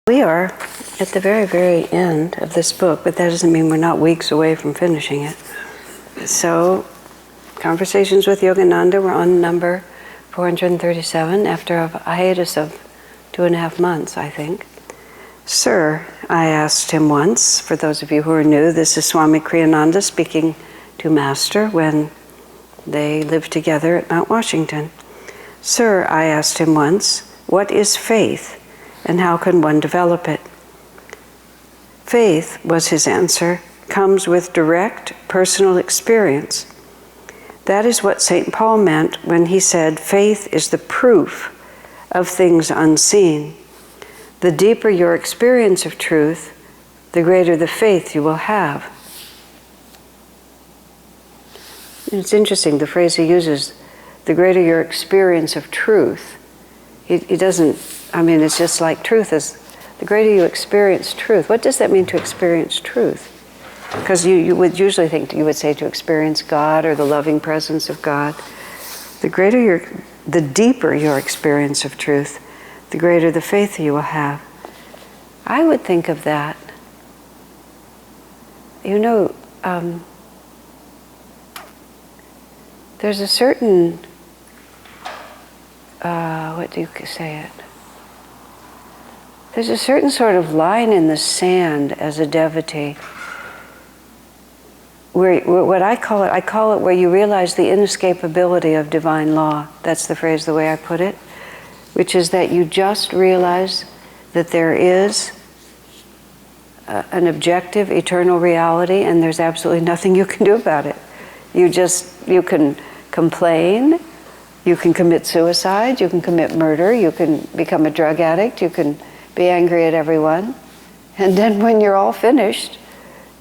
We are at the very, very end of this book, but that doesn't mean we're not weeks away from finishing it. So, Conversations with Yogananda, we're on number 437 after a hiatus of 2.5 months, I think. Sir, I asked him once, for those of you who are new, this is Swami Kriyananda speaking to Master when they lived together at Mount Washington. Sir, I asked him once, what is faith? And how can one develop it? Faith, was his answer, comes with direct personal experience. That is what St. Paul meant when he said, faith is the proof of things unseen. The deeper your experience of truth, the greater the faith you will have. It's interesting, the phrase he uses, the greater your experience of truth. He doesn't, it's just like truth is, the greater you experience truth. What does that mean to experience truth? Because you would usually think, you would say to experience God or the loving presence of God. The deeper your experience of truth, the greater the faith you will have. I would think of that. There's a certain, what do you say it? There's a certain sort of line in the sand as a devotee, where what I call it where you realize the inescapability of divine law. That's the phrase, the way I put it, which is that you just realize that there is an objective, eternal reality, and there's absolutely nothing you can do about it. You can complain, you can commit suicide, you can commit murder, you can become a drug addict, you can be angry at everyone, and then when you're all finished,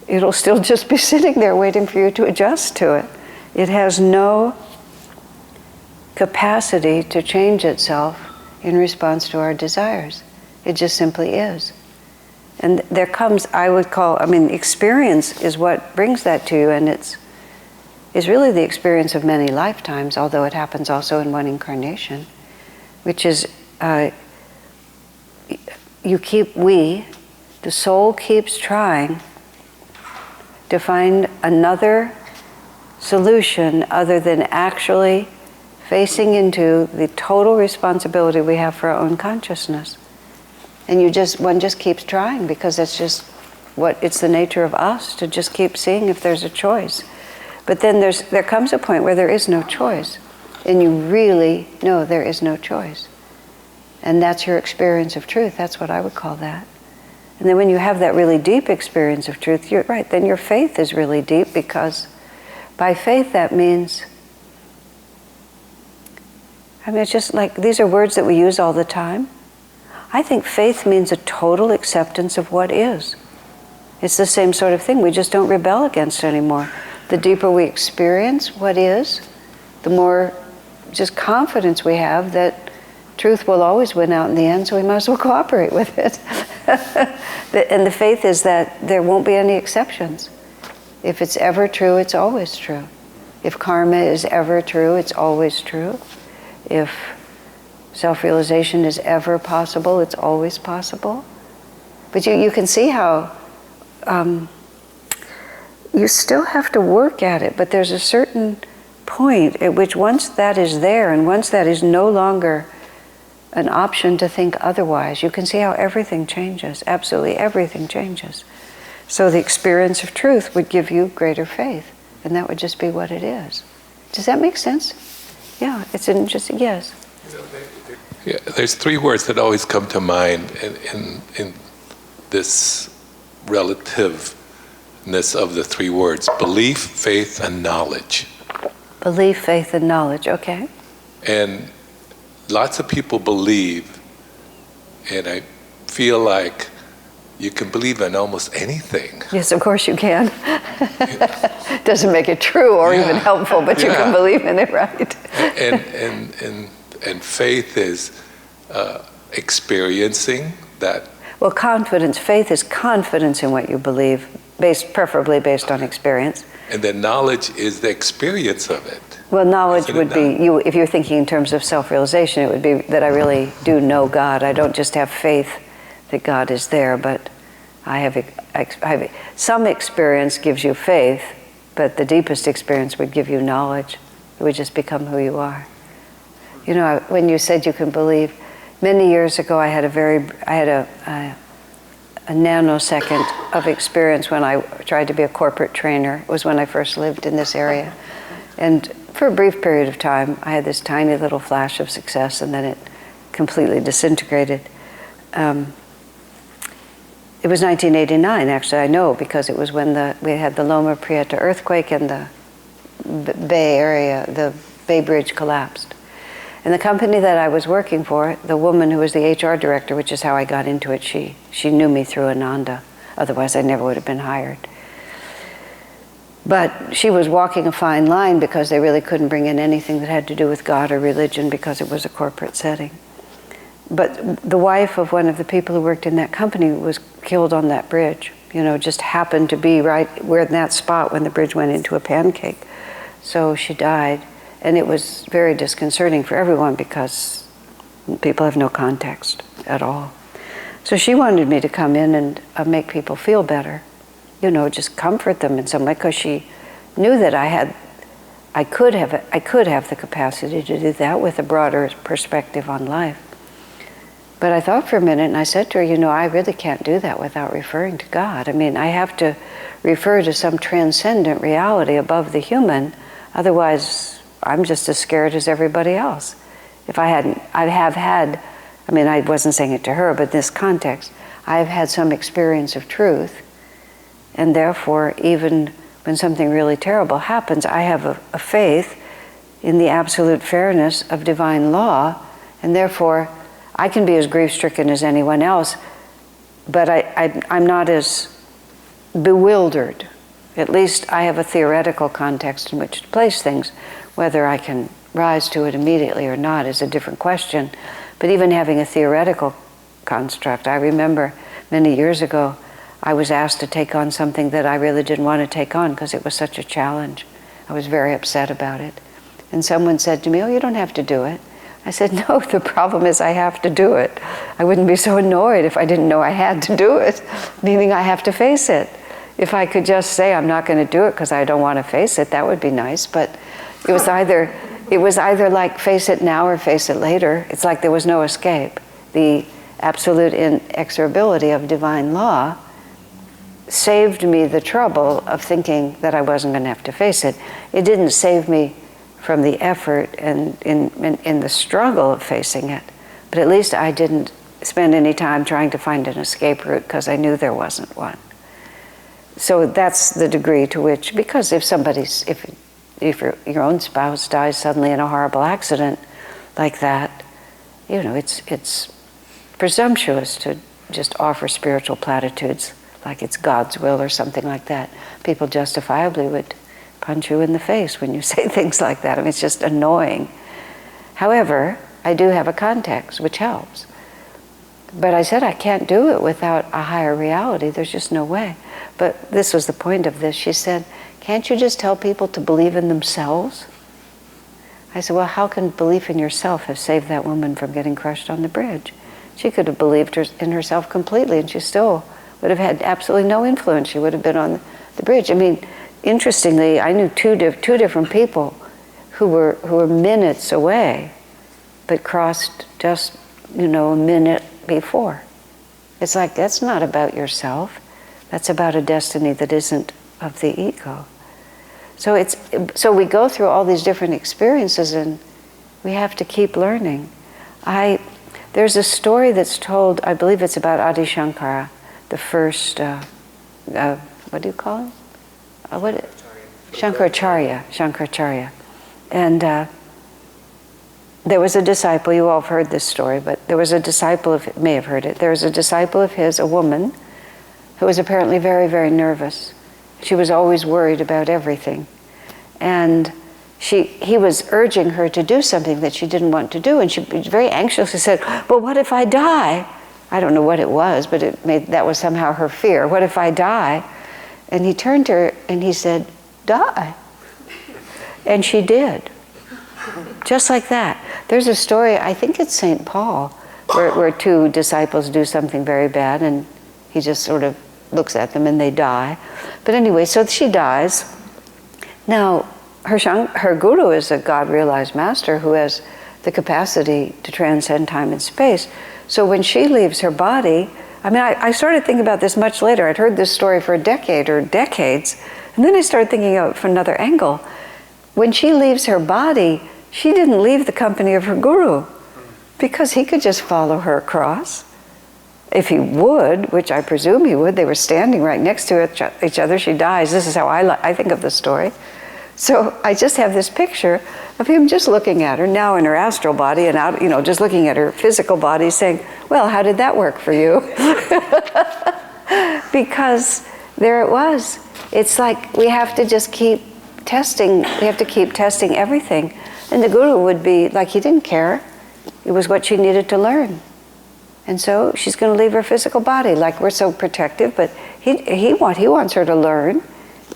it'll still just be sitting there waiting for you to adjust to it. It has no capacity to change itself in response to our desires. It just simply is. And there comes, experience is what brings that to you, and it's really the experience of many lifetimes, although it happens also in one incarnation, which is the soul keeps trying to find another solution other than actually facing into the total responsibility we have for our own consciousness. And one just keeps trying, because it's the nature of us to just keep seeing if there's a choice. But then there comes a point where there is no choice, and you really know there is no choice. And that's your experience of truth. That's what I would call that. And then when you have that really deep experience of truth, you're right, then your faith is really deep, because by faith that means, it's just like, these are words that we use all the time. I think faith means a total acceptance of what is. It's the same sort of thing. We just don't rebel against it anymore. The deeper we experience what is, the more just confidence we have that truth will always win out in the end, so we might as well cooperate with it. And the faith is that there won't be any exceptions. If it's ever true, it's always true. If karma is ever true, it's always true. If self-realization is ever possible, it's always possible. But you can see how you still have to work at it, but there's a certain point at which once that is there, and once that is no longer an option to think otherwise, you can see how everything changes. Absolutely everything changes. So the experience of truth would give you greater faith, and that would just be what it is. Does that make sense? Yeah, it's interesting, yes. Yeah, there's 3 words that always come to mind in this relativeness of the 3 words: belief, faith, and knowledge. Belief, faith, and knowledge, okay. And lots of people believe, and I feel like you can believe in almost anything. Yes, of course you can. Doesn't make it true or even helpful, but you can believe in it, right? And faith is experiencing that. Well, confidence, faith is confidence in what you believe, preferably based on experience. And then knowledge is the experience of it. Well, knowledge would be, if you're thinking in terms of self-realization, it would be that I really do know God. I don't just have faith that God is there, but some experience gives you faith, but the deepest experience would give you knowledge. It would just become who you are. You know, when you said you can believe, many years ago I had a nanosecond of experience when I tried to be a corporate trainer. It was when I first lived in this area. And for a brief period of time, I had this tiny little flash of success, and then it completely disintegrated. It was 1989, actually, I know, because it was when we had the Loma Prieta earthquake and the Bay Area, the Bay Bridge collapsed. And the company that I was working for, the woman who was the HR director, which is how I got into it, she knew me through Ananda. Otherwise, I never would have been hired. But she was walking a fine line because they really couldn't bring in anything that had to do with God or religion because it was a corporate setting. But the wife of one of the people who worked in that company was killed on that bridge. You know, just happened to be right where in that spot when the bridge went into a pancake. So she died. And it was very disconcerting for everyone because people have no context at all. So she wanted me to come in and make people feel better. You know, just comfort them in some way, because she knew that I could have the capacity to do that with a broader perspective on life. But I thought for a minute, and I said to her, you know, I really can't do that without referring to God. I mean, I have to refer to some transcendent reality above the human, otherwise I'm just as scared as everybody else. If I wasn't saying it to her, but in this context, I've had some experience of truth, and therefore, even when something really terrible happens, I have a faith in the absolute fairness of divine law, and therefore, I can be as grief-stricken as anyone else, but I'm not as bewildered. At least I have a theoretical context in which to place things. Whether I can rise to it immediately or not is a different question. But even having a theoretical construct, I remember many years ago, I was asked to take on something that I really didn't want to take on because it was such a challenge. I was very upset about it. And someone said to me, oh, you don't have to do it. I said, no, the problem is I have to do it. I wouldn't be so annoyed if I didn't know I had to do it, meaning I have to face it. If I could just say I'm not going to do it because I don't want to face it, that would be nice. But it was either like face it now or face it later. It's like there was no escape. The absolute inexorability of divine law saved me the trouble of thinking that I wasn't going to have to face it. It didn't save me from the effort and in the struggle of facing it. But at least I didn't spend any time trying to find an escape route because I knew there wasn't one. So that's the degree to which, because if your own spouse dies suddenly in a horrible accident like that, you know, it's presumptuous to just offer spiritual platitudes like it's God's will or something like that. People justifiably would punch you in the face when you say things like that. I mean, it's just annoying. However, I do have a context, which helps. But I said I can't do it without a higher reality. There's just no way. But this was the point of this. She said, can't you just tell people to believe in themselves? I said, well, how can belief in yourself have saved that woman from getting crushed on the bridge? She could have believed in herself completely, and she still would have had absolutely no influence. She would have been on the bridge. I mean, interestingly, I knew two different people who were minutes away, but crossed just, a minute before. It's like, that's not about yourself. That's about a destiny that isn't of the ego. So we go through all these different experiences, and we have to keep learning. There's a story that's told, I believe it's about Adi Shankara, the first, what do you call him? Shankaracharya. And there was a disciple, you all have heard this story, but there was a disciple may have heard it. There was a disciple of his, a woman, who was apparently very, very nervous. She was always worried about everything. And he was urging her to do something that she didn't want to do, and she was very anxious. She said, but what if I die? I don't know what it was, but that was somehow her fear. What if I die? And he turned to her and he said, die. And she did. Just like that. There's a story, I think it's St. Paul, where two disciples do something very bad and he just sort of looks at them and they die. But anyway, so she dies. Now, her guru is a God-realized master who has the capacity to transcend time and space. So when she leaves her body, I mean, I started thinking about this much later. I'd heard this story for a decade or decades, and then I started thinking of it from another angle. When she leaves her body, she didn't leave the company of her guru, because he could just follow her across. If he would, which I presume he would, they were standing right next to each other. She dies. This is how I think of the story. So I just have this picture of him just looking at her, now in her astral body, and out, just looking at her physical body, saying, well, how did that work for you? Because there it was. It's like we have to just keep testing. We have to keep testing everything. And the guru would be like, he didn't care. It was what she needed to learn. And so she's going to leave her physical body. Like, we're so protective, but he wants her to learn.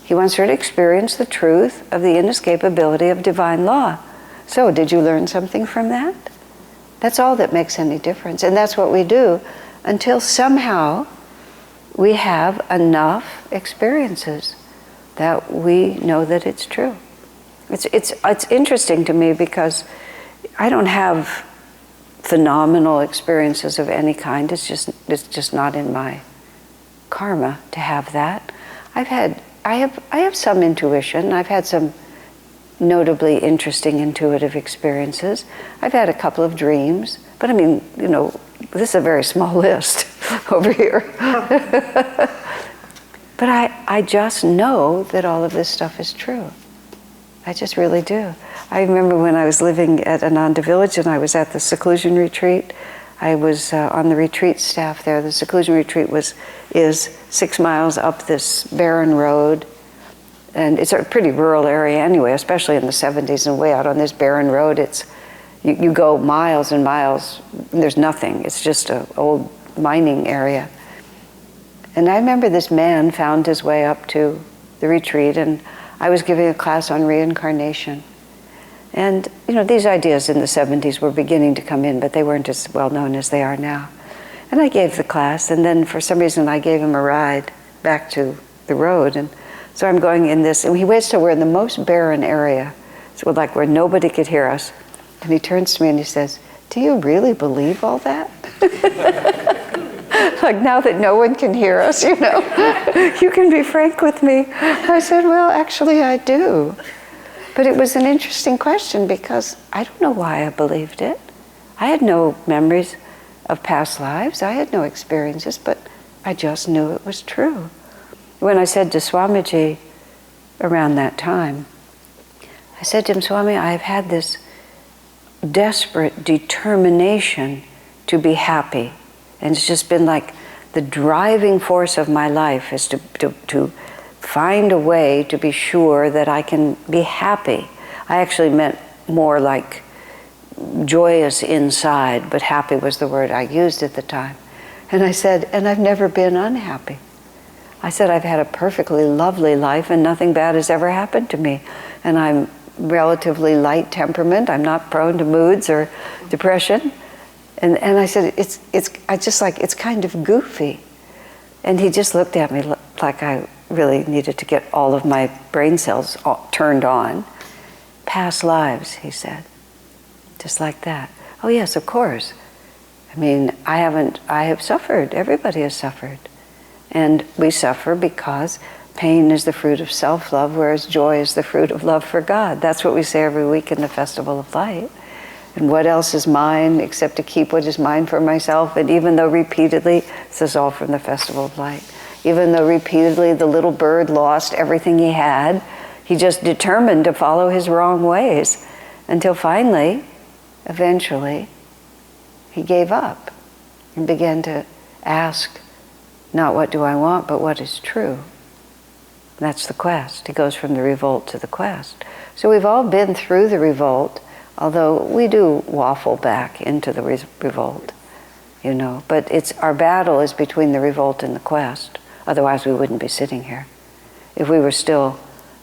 He wants her to experience the truth of the inescapability of divine law. So, did you learn something from that? That's all that makes any difference. And that's what we do until somehow we have enough experiences that we know that it's true. It's interesting to me because I don't have phenomenal experiences of any kind. It's just not in my karma to have that. I have some intuition. I've had some notably interesting intuitive experiences. I've had a couple of dreams, but I mean, this is a very small list over here. But I just know that all of this stuff is true. I just really do. I remember when I was living at Ananda Village and I was at the seclusion retreat. I was on the retreat staff there. The seclusion retreat is 6 miles up this barren road. And it's a pretty rural area anyway, especially in the 70s, and way out on this barren road. You go miles and miles, and there's nothing. It's just an old mining area. And I remember this man found his way up to the retreat, and I was giving a class on reincarnation. And, these ideas in the 70s were beginning to come in, but they weren't as well known as they are now. And I gave the class, and then for some reason I gave him a ride back to the road. And so I'm going in this, and he waits till we're in the most barren area, so like where nobody could hear us. And he turns to me and he says, "Do you really believe all that?" Like, now that no one can hear us, you can be frank with me. I said, "Well, actually I do." But it was an interesting question because I don't know why I believed it. I had no memories of past lives. I had no experiences, but I just knew it was true. When I said to Swamiji around that time, I said to him, "Swami, I've had this desperate determination to be happy. And it's just been like the driving force of my life is to find a way to be sure that I can be happy." I actually meant more like joyous inside, but happy was the word I used at the time. And I said, "And I've never been unhappy." I said, "I've had a perfectly lovely life and nothing bad has ever happened to me. And I'm relatively light temperament. I'm not prone to moods or depression." And I said, it's kind of goofy. And he just looked at me like I really needed to get all of my brain cells turned on. "Past lives," he said. Just like that. "Oh yes, of course. I mean, I have suffered. Everybody has suffered. And we suffer because pain is the fruit of self-love, whereas joy is the fruit of love for God." That's what we say every week in the Festival of Light. And what else is mine except to keep what is mine for myself? And even though repeatedly, this is all from the Festival of Light, even though repeatedly the little bird lost everything he had, he just determined to follow his wrong ways until finally, eventually, he gave up and began to ask, not what do I want, but what is true. That's the quest. He goes from the revolt to the quest. So we've all been through the revolt, although we do waffle back into the revolt, But our battle is between the revolt and the quest. Otherwise we wouldn't be sitting here. If we were still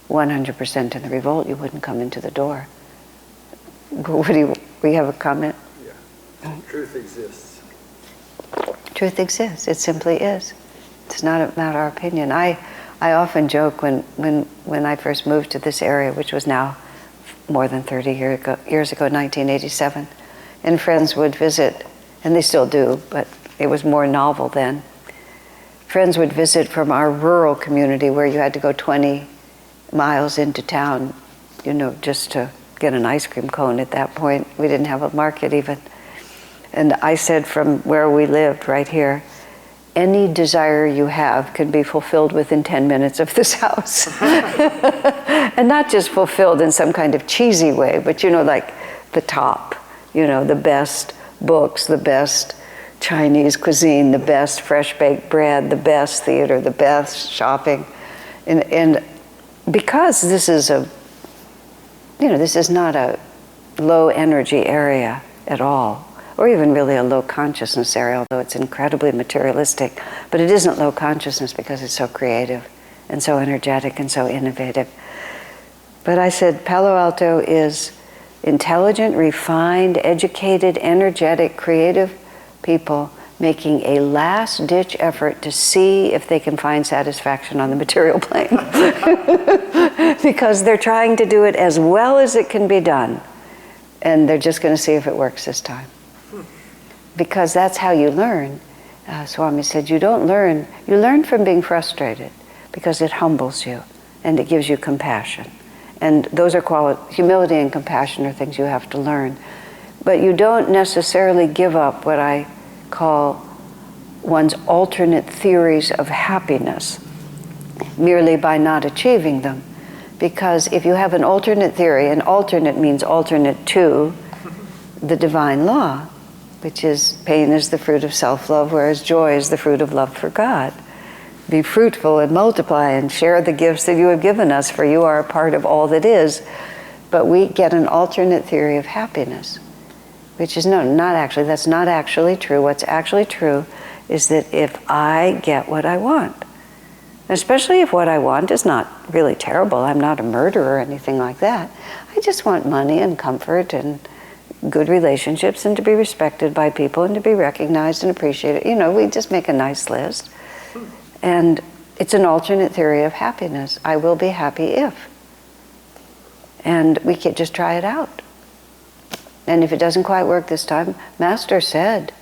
100% in the revolt, you wouldn't come into the door. We have a comment? Yeah. Truth exists. Truth exists. It simply is. It's not about our opinion. I often joke when I first moved to this area, which was now more than 30 years ago, 1987, and friends would visit, and they still do, but it was more novel then. Friends would visit from our rural community where you had to go 20 miles into town, just to get an ice cream cone at that point. We didn't have a market even. And I said from where we lived right here, any desire you have can be fulfilled within 10 minutes of this house. And not just fulfilled in some kind of cheesy way, but like the top, the best books, the best Chinese cuisine, the best fresh baked bread, the best theater, the best shopping. And because this is this is not a low energy area at all, or even really a low consciousness area, although it's incredibly materialistic. But it isn't low consciousness because it's so creative and so energetic and so innovative. But I said Palo Alto is intelligent, refined, educated, energetic, creative people making a last-ditch effort to see if they can find satisfaction on the material plane. Because they're trying to do it as well as it can be done. And they're just going to see if it works this time. Because that's how you learn. Swami said, you learn from being frustrated, because it humbles you and it gives you compassion. And those are humility and compassion are things you have to learn. But you don't necessarily give up what I call one's alternate theories of happiness merely by not achieving them. Because if you have an alternate theory, and alternate means alternate to the divine law, which is pain is the fruit of self-love, whereas joy is the fruit of love for God. Be fruitful and multiply and share the gifts that you have given us, for you are a part of all that is. But we get an alternate theory of happiness, which is that's not actually true. What's actually true is that if I get what I want, especially if what I want is not really terrible, I'm not a murderer or anything like that. I just want money and comfort and good relationships and to be respected by people and to be recognized and appreciated. We just make a nice list. And it's an alternate theory of happiness. I will be happy if. And we can just try it out. And if it doesn't quite work this time, Master said,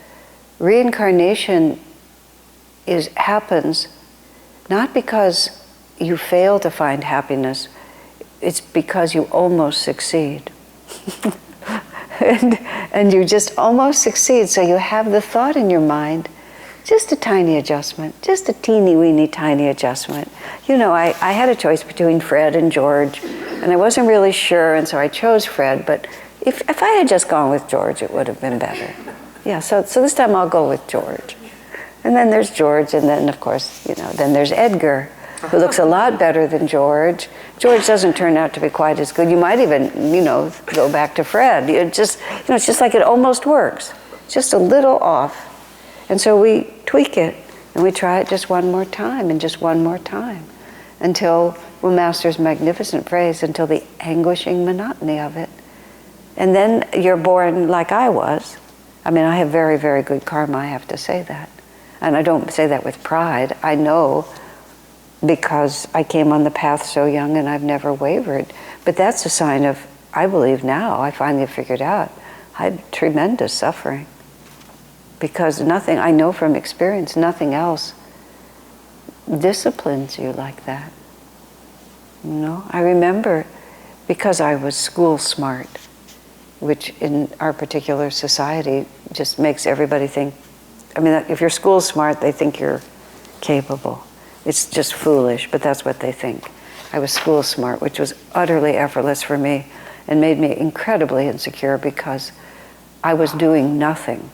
reincarnation happens not because you fail to find happiness, it's because you almost succeed. and you just almost succeed, so you have the thought in your mind, just a tiny adjustment, just a teeny weeny tiny adjustment. I had a choice between Fred and George, and I wasn't really sure, and so I chose Fred, but if I had just gone with George, it would have been better. Yeah, so this time I'll go with George. And then there's George, and then of course, then there's Edgar, who looks a lot better than George. George doesn't turn out to be quite as good. You might even, go back to Fred. It's just like it almost works. Just a little off. And so we tweak it, and we try it just one more time, and just one more time, until, Master's magnificent phrase, until the anguishing monotony of it. And then you're born like I was. I have very, very good karma, I have to say that. And I don't say that with pride. I know because I came on the path so young and I've never wavered. But that's a sign of, I believe now, I finally figured out, I had tremendous suffering. Because nothing, I know from experience, nothing else disciplines you like that. I remember, because I was school smart, which in our particular society just makes everybody think, if you're school smart, they think you're capable. It's just foolish, but that's what they think. I was school smart, which was utterly effortless for me and made me incredibly insecure because I was doing nothing.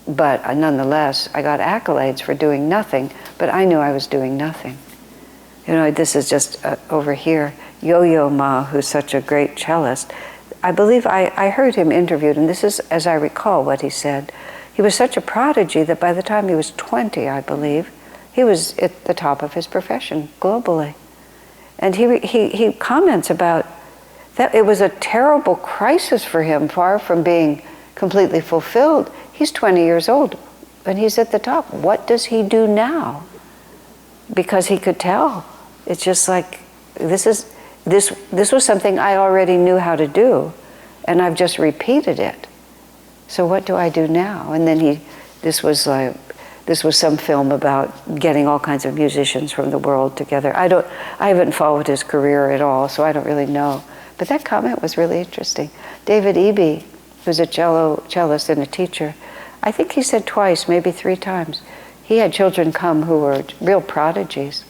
But nonetheless, I got accolades for doing nothing, but I knew I was doing nothing. This is just over here, Yo-Yo Ma, who's such a great cellist. I believe I heard him interviewed, and this is, as I recall, what he said. He was such a prodigy that by the time he was 20, I believe, he was at the top of his profession globally. And he comments about that it was a terrible crisis for him, far from being completely fulfilled. He's 20 years old, when he's at the top, what does he do now? Because he could tell. It's just like, this was something I already knew how to do, and I've just repeated it. So what do I do now? And then this was some film about getting all kinds of musicians from the world together. I haven't followed his career at all, so I don't really know. But that comment was really interesting. David Eby, who's a cellist and a teacher, I think he said twice, maybe 3 times, he had children come who were real prodigies,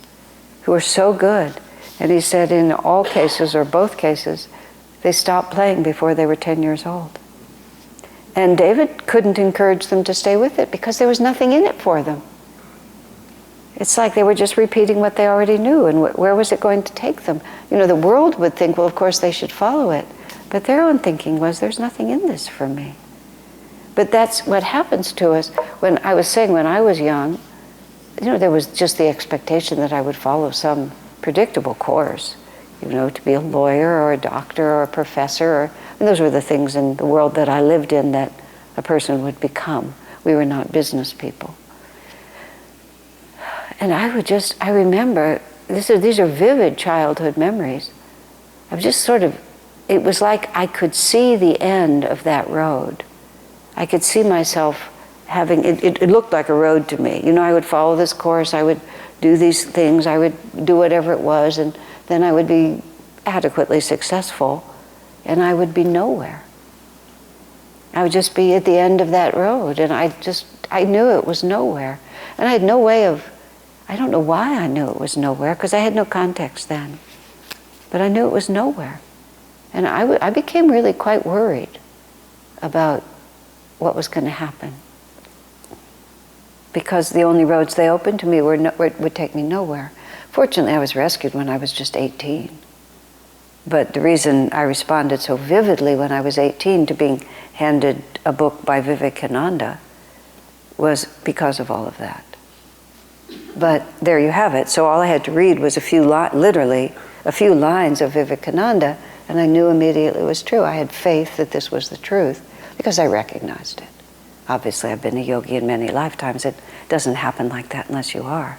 who were so good. And he said in all cases, or both cases, they stopped playing before they were 10 years old. And David couldn't encourage them to stay with it because there was nothing in it for them. It's like they were just repeating what they already knew, and where was it going to take them? You know, the world would think, well, of course they should follow it. But their own thinking was, there's nothing in this for me. But that's what happens to us. When I was saying, when I was young, you know, there was just the expectation that I would follow some predictable course, you know, to be a lawyer or a doctor or a professor. And those were the things in the world that I lived in that a person would become. We were not business people. And I remember, these are vivid childhood memories. I was just sort of, it was like I could see the end of that road. I could see myself having, it looked like a road to me. You know, I would follow this course, I would do these things, I would do whatever it was, and then I would be adequately successful, and I would be nowhere. I would just be at the end of that road, and I knew it was nowhere. And I had no way of, I don't know why I knew it was nowhere, because I had no context then. But I knew it was nowhere. And I became really quite worried about what was going to happen. Because the only roads they opened to me would take me nowhere. Fortunately, I was rescued when I was just 18. But the reason I responded so vividly when I was 18 to being handed a book by Vivekananda was because of all of that. But there you have it. So all I had to read was literally a few lines of Vivekananda, and I knew immediately it was true. I had faith that this was the truth because I recognized it. Obviously, I've been a yogi in many lifetimes. It doesn't happen like that unless you are.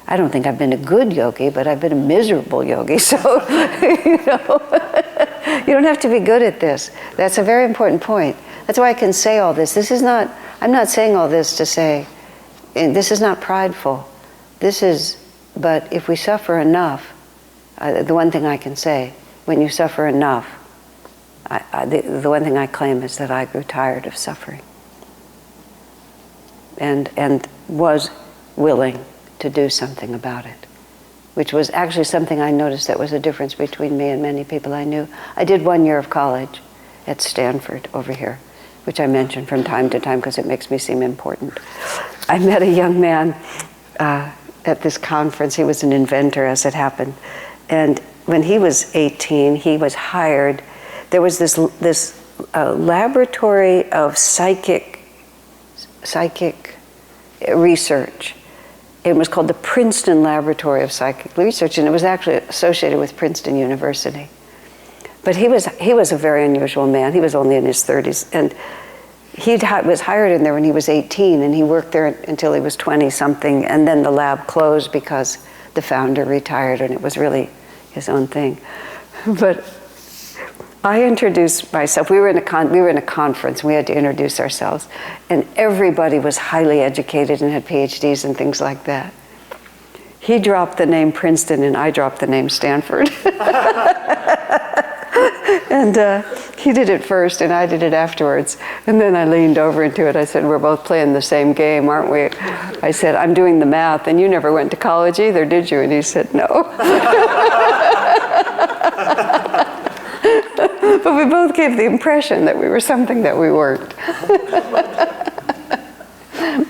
I don't think I've been a good yogi, but I've been a miserable yogi. So, you know, you don't have to be good at this. That's a very important point. That's why I can say all this. I'm not saying all this to say, this is not prideful. But if we suffer enough, the one thing I can say, when you suffer enough, the one thing I claim is that I grew tired of suffering. And was willing to do something about it, which was actually something I noticed that was a difference between me and many people I knew. I did 1 year of college at Stanford over here, which I mention from time to time because it makes me seem important. I met a young man at this conference. He was an inventor, as it happened. And when he was 18, he was hired. There was this laboratory of psychic research. It was called the Princeton Laboratory of Psychic Research, and it was actually associated with Princeton University. But he was a very unusual man. He was only in his 30s, and he was hired in there when he was 18, and he worked there until he was 20-something, and then the lab closed because the founder retired, and it was really his own thing. But I introduced myself. We were in a conference. We had to introduce ourselves, and everybody was highly educated and had PhDs and things like that. He dropped the name Princeton, and I dropped the name Stanford. And he did it first, and I did it afterwards. And then I leaned over into it. I said, "We're both playing the same game, aren't we?" I said, "I'm doing the math, and you never went to college either, did you?" And he said, "No." But we both gave the impression that we were something that we weren't.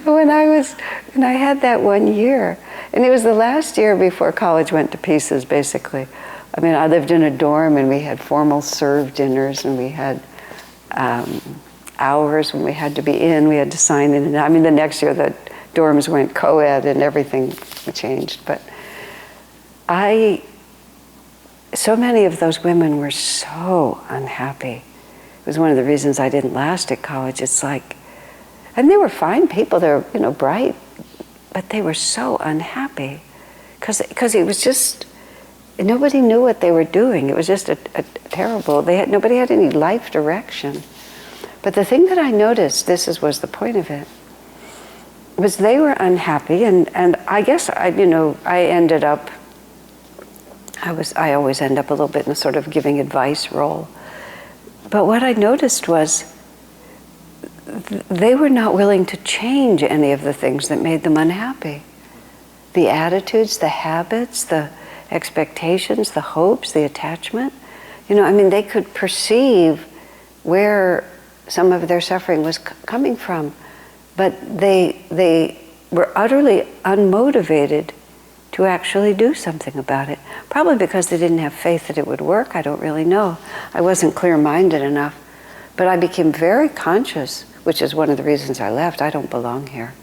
When I had that 1 year, and it was the last year before college went to pieces, basically. I mean, I lived in a dorm, and we had formal served dinners, and we had hours when we had to be in. We had to sign in. And I mean, the next year the dorms went co-ed, and everything changed. But so many of those women were so unhappy. It was one of the reasons I didn't last at college. It's like And they were fine people, they were, bright, but they were so unhappy. Because it was just, nobody knew what they were doing. It was just a terrible, nobody had any life direction. But the thing that I noticed, was the point of it, was they were unhappy, and I guess I ended up, I always end up a little bit in a sort of giving advice role. But what I noticed was they were not willing to change any of the things that made them unhappy. The attitudes, the habits, the expectations, the hopes, the attachment. They could perceive where some of their suffering was coming from, but they were utterly unmotivated to actually do something about it. Probably because they didn't have faith that it would work, I don't really know. I wasn't clear-minded enough. But I became very conscious, which is one of the reasons I left, I don't belong here,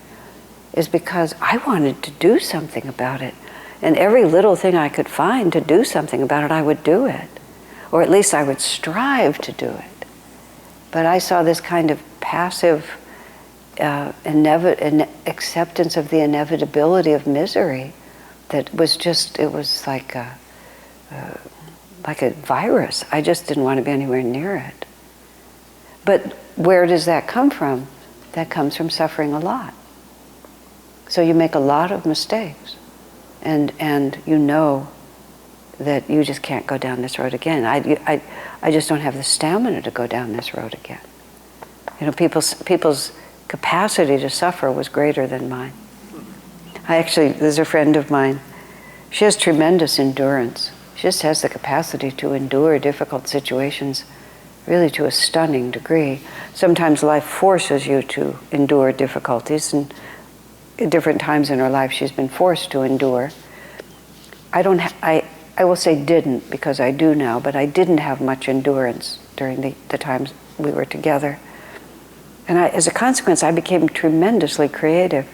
is because I wanted to do something about it. And every little thing I could find to do something about it, I would do it. Or at least I would strive to do it. But I saw this kind of passive acceptance of the inevitability of misery that was just, it was like a virus. I just didn't want to be anywhere near it. But where does that come from? That comes from suffering a lot. So you make a lot of mistakes, and you know that you just can't go down this road again. I just don't have the stamina to go down this road again. People's capacity to suffer was greater than mine. There's a friend of mine. She has tremendous endurance. She just has the capacity to endure difficult situations really to a stunning degree. Sometimes life forces you to endure difficulties, and at different times in her life she's been forced to endure. I will say didn't, because I do now, but I didn't have much endurance during the times we were together. And as a consequence, I became tremendously creative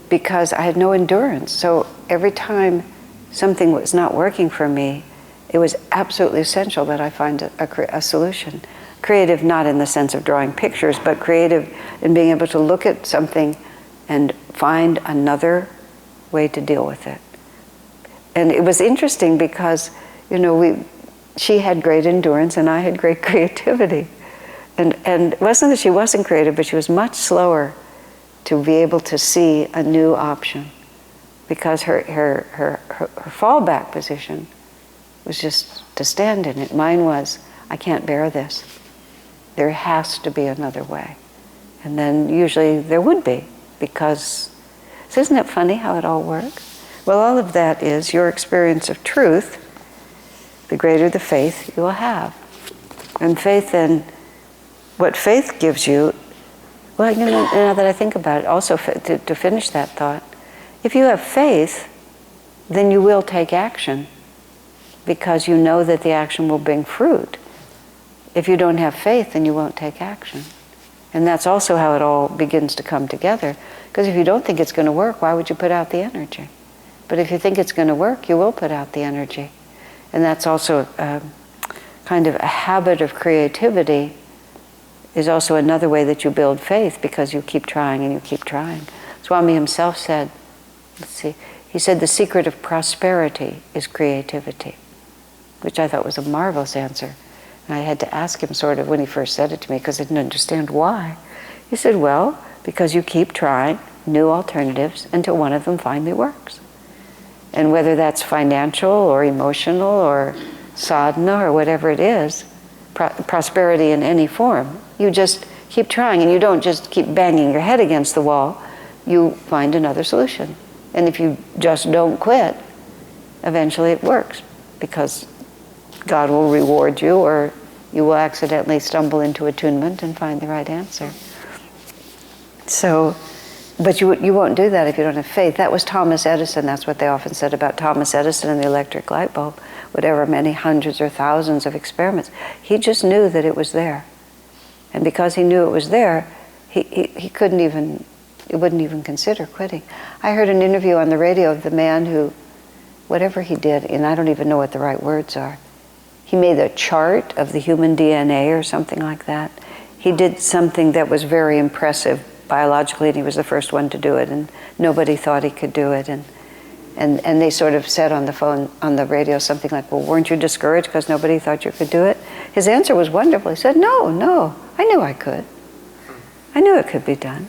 because I had no endurance. So every time something was not working for me, it was absolutely essential that I find a solution. Creative not in the sense of drawing pictures, but creative in being able to look at something and find another way to deal with it. And it was interesting because, she had great endurance and I had great creativity. And it wasn't that she wasn't creative, but she was much slower to be able to see a new option, because her fallback position was just to stand in it. Mine was, I can't bear this. There has to be another way. And then usually there would be, because, so isn't it funny how it all works? Well, all of that is your experience of truth. The greater the faith you will have. And faith then, what faith gives you, well, now that I think about it, also to finish that thought, if you have faith, then you will take action, because you know that the action will bring fruit. If you don't have faith, then you won't take action. And that's also how it all begins to come together. Because if you don't think it's going to work, why would you put out the energy? But if you think it's going to work, you will put out the energy. And that's also kind of a habit of creativity, is also another way that you build faith, because you keep trying and you keep trying. Swami himself said, he said the secret of prosperity is creativity, which I thought was a marvelous answer. And I had to ask him sort of when he first said it to me, because I didn't understand why. He said, well, because you keep trying new alternatives until one of them finally works. And whether that's financial or emotional or sadhana or whatever it is, prosperity in any form, you just keep trying, and you don't just keep banging your head against the wall, you find another solution. And if you just don't quit, eventually it works, because God will reward you, or you will accidentally stumble into attunement and find the right answer. So, but you won't do that if you don't have faith. That was Thomas Edison. That's what they often said about Thomas Edison and the electric light bulb. Whatever, many hundreds or thousands of experiments. He just knew that it was there. And because he knew it was there, he couldn't even, he wouldn't even consider quitting. I heard an interview on the radio of the man who, whatever he did, and I don't even know what the right words are, he made a chart of the human DNA or something like that. he did something that was very impressive biologically, and he was the first one to do it, and nobody thought he could do it. And they sort of said on the phone, on the radio, something like, well, weren't you discouraged because nobody thought you could do it? His answer was wonderful. He said, no, I knew I could. I knew it could be done.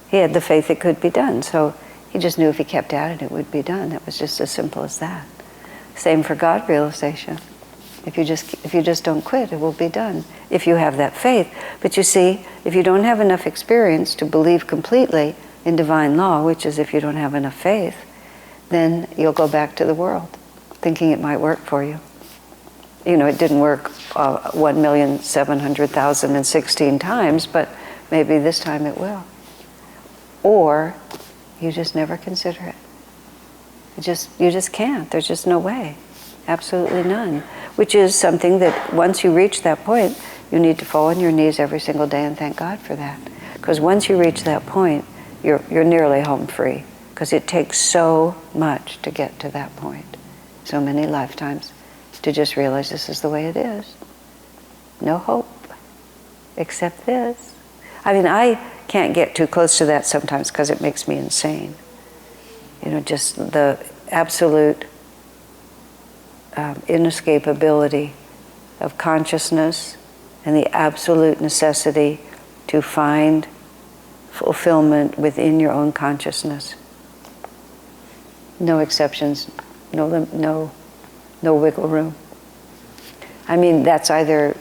He had the faith it could be done, so he just knew if he kept at it, it would be done. It was just as simple as that. Same for God realization. If you just don't quit, it will be done, if you have that faith. But you see, if you don't have enough experience to believe completely in divine law, which is if you don't have enough faith, then you'll go back to the world, thinking it might work for you. You know, it didn't work 1,700,016 times, but maybe this time it will. Or you just never consider it. You just can't. There's just no way. Absolutely none. Which is something that once you reach that point, you need to fall on your knees every single day and thank God for that. Because once you reach that point, you're nearly home free. Because it takes so much to get to that point. So many lifetimes to just realize this is the way it is. No hope except this. I mean, I can't get too close to that sometimes because it makes me insane. You know, just the absolute inescapability of consciousness and the absolute necessity to find fulfillment within your own consciousness. No exceptions, no wiggle room. I mean, that's either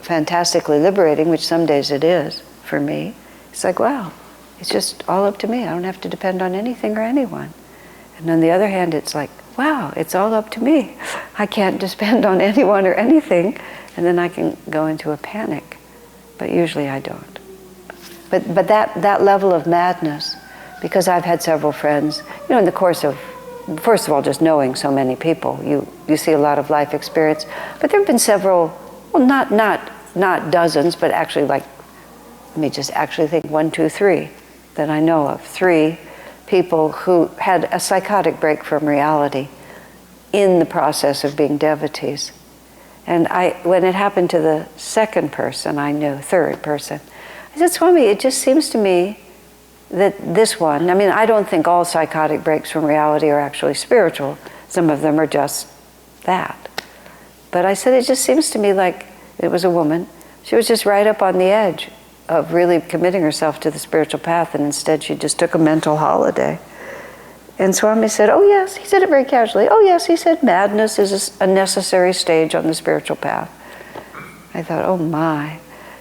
fantastically liberating, which some days it is for me. It's like, wow, it's just all up to me. I don't have to depend on anything or anyone. And on the other hand, it's like, wow, it's all up to me. I can't depend on anyone or anything. And then I can go into a panic. But usually I don't. But that level of madness, because I've had several friends, you know, in the course of, first of all, just knowing so many people, you see a lot of life experience. But there have been several, well, not dozens, but actually like, let me just actually think 1, 2, 3 that I know of. 3 people who had a psychotic break from reality in the process of being devotees. And when it happened to the second person I knew, third person, I said, Swami, it just seems to me that this one, I mean, I don't think all psychotic breaks from reality are actually spiritual. Some of them are just that. But I said, it just seems to me like, it was a woman, she was just right up on the edge of really committing herself to the spiritual path, and instead she just took a mental holiday. And Swami said, oh yes, he said it very casually, oh yes, he said madness is a necessary stage on the spiritual path. I thought, oh my.